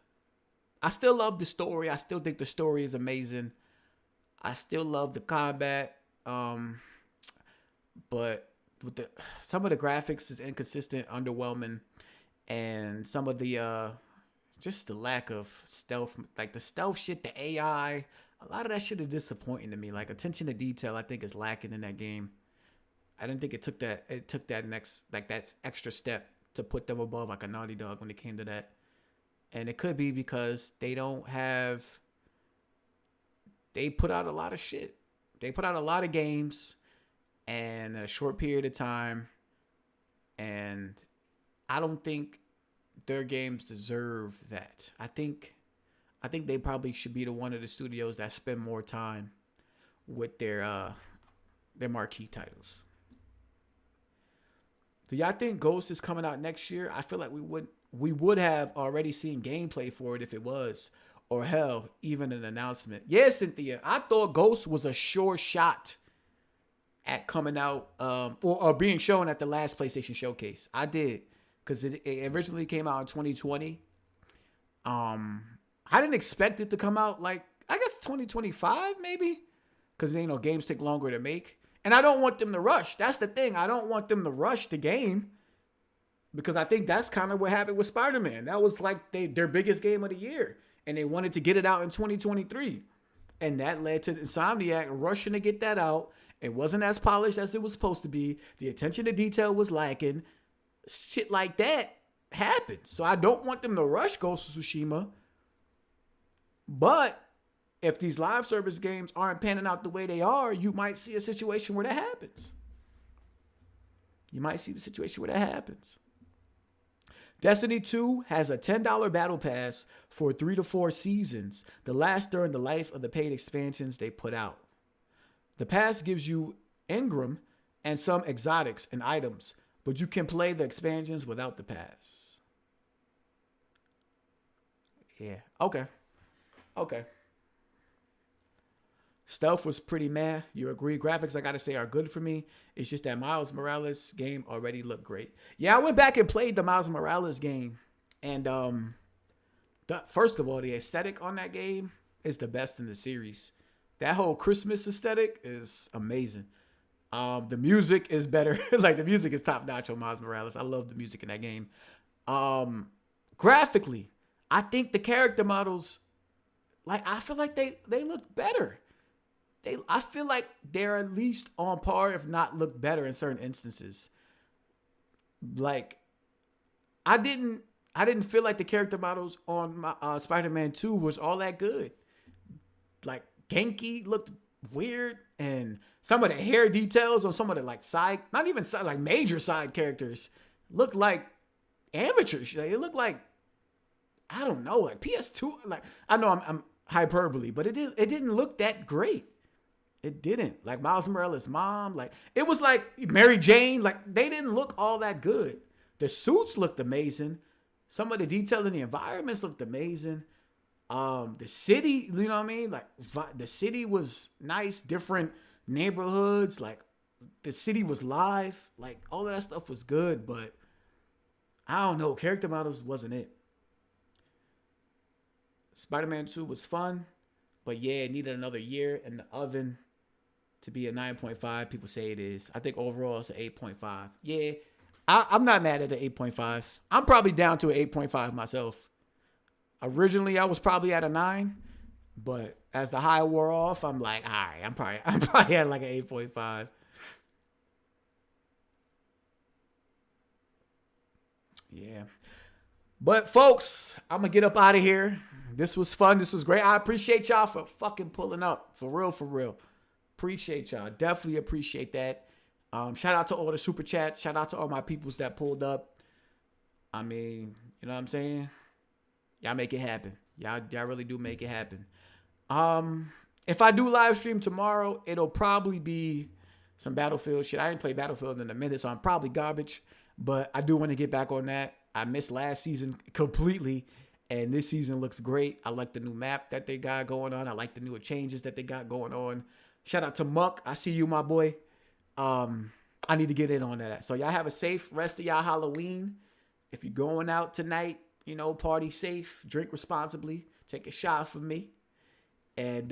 I still love the story. I still think the story is amazing. I still love the combat. But with some of the graphics is inconsistent, underwhelming, and some of the just the lack of stealth, like the stealth shit, the AI, a lot of that shit is disappointing to me. Like attention to detail, I think is lacking in that game. I didn't think it took that next, like that extra step to put them above like a Naughty Dog when it came to that. And it could be because they put out a lot of shit. They put out a lot of games in a short period of time. And I don't think their games deserve that. I think they probably should be the one of the studios that spend more time with their marquee titles. Do y'all think Ghost is coming out next year? I feel like we would have already seen gameplay for it if it was, or hell, even an announcement. Yeah, Cynthia, I thought Ghost was a sure shot at coming out or being shown at the last PlayStation showcase. I did, because it originally came out in 2020. I didn't expect it to come out like, I guess 2025 maybe, because games take longer to make. And I don't want them to rush. That's the thing. I don't want them to rush the game, because I think that's kind of what happened with Spider-Man. That was like their biggest game of the year, and they wanted to get it out in 2023. And that led to Insomniac rushing to get that out. It wasn't as polished as it was supposed to be. The attention to detail was lacking. Shit like that happens. So I don't want them to rush Ghost of Tsushima. But if these live service games aren't panning out the way they are, you might see a situation where that happens. Destiny 2 has a $10 battle pass for 3 to 4 seasons, the last during the life of the paid expansions they put out. The pass gives you Ingram and some exotics and items, but you can play the expansions without the pass. Yeah, okay. Stealth was pretty meh. You agree? Graphics, I gotta say, are good for me. It's just that Miles Morales game already looked great. Yeah, I went back and played the Miles Morales game. And first of all, the aesthetic on that game is the best in the series. That whole Christmas aesthetic is amazing. The music is better. Like, the music is top notch on Miles Morales. I love the music in that game. Graphically, I think the character models, like, I feel like they look better. I feel like they're at least on par, if not look better in certain instances. Like, I didn't feel like the character models on my, Spider-Man 2 was all that good. Like, Genki looked weird, and some of the hair details on some of the like side, not even side, like major side characters looked like amateurs. It looked like, I don't know, like PS2. Like, I know I'm hyperbole, but it didn't look that great. It didn't. Like Miles Morales' mom, like it was like Mary Jane, like they didn't look all that good. The suits looked amazing. Some of the detail in the environments looked amazing. The city, you know what I mean? Like the city was nice, different neighborhoods. Like the city was live. Like all of that stuff was good, but I don't know. Character models wasn't it. Spider-Man 2 was fun, But yeah, it needed another year in the oven to be a 9.5. People say it is. I think overall it's an 8.5. Yeah, I'm not mad at the 8.5. I'm probably down to an 8.5 myself. Originally, I was probably at a 9, but as the high wore off, I'm like, all right, I'm probably at like an 8.5. Yeah. But folks, I'm gonna get up out of here. This was fun. This was great. I appreciate y'all for fucking pulling up. For real, for real. Appreciate y'all. Definitely appreciate that. Shout out to all the super chats. Shout out to all my peoples that pulled up. I mean, you know what I'm saying? Y'all make it happen. Y'all really do make it happen. If I do live stream tomorrow, it'll probably be some Battlefield shit. I ain't played Battlefield in a minute, so I'm probably garbage. But I do want to get back on that. I missed last season completely, and this season looks great. I like the new map that they got going on. I like the newer changes that they got going on. Shout out to Muck. I see you, my boy. I need to get in on that. So y'all have a safe rest of y'all Halloween. If you're going out tonight, you know, party safe, drink responsibly, take a shot for me. And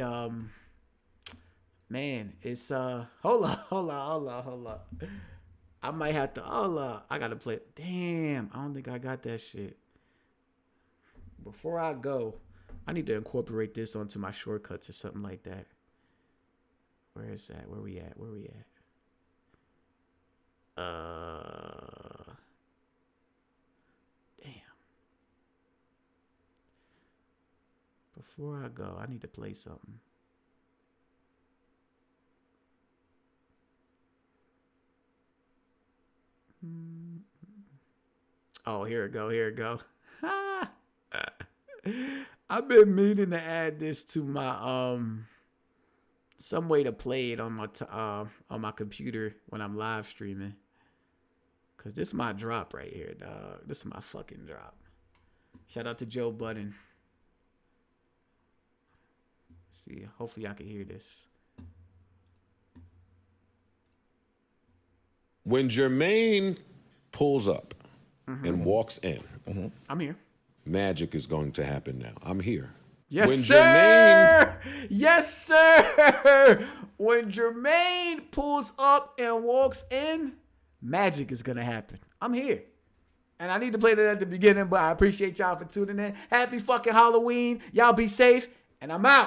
man, it's hold up. I might have to I gotta play. Damn, I don't think I got that shit. Before I go, I need to incorporate this onto my shortcuts or something like that. Where is that? Where we at? Damn. Before I go, I need to play something. Oh, here it go. I've been meaning to add this to my some way to play it on my computer when I'm live streaming. Cause this is my drop right here, dog. This is my fucking drop. Shout out to Joe Budden. See, hopefully I can hear this. When Jermaine pulls up and walks in, I'm here. magic is going to happen now. I'm here. Yes, when sir. Yes, sir. When Jermaine pulls up and walks in, magic is going to happen. I'm here. And I need to play that at the beginning, but I appreciate y'all for tuning in. Happy fucking Halloween. Y'all be safe, and I'm out.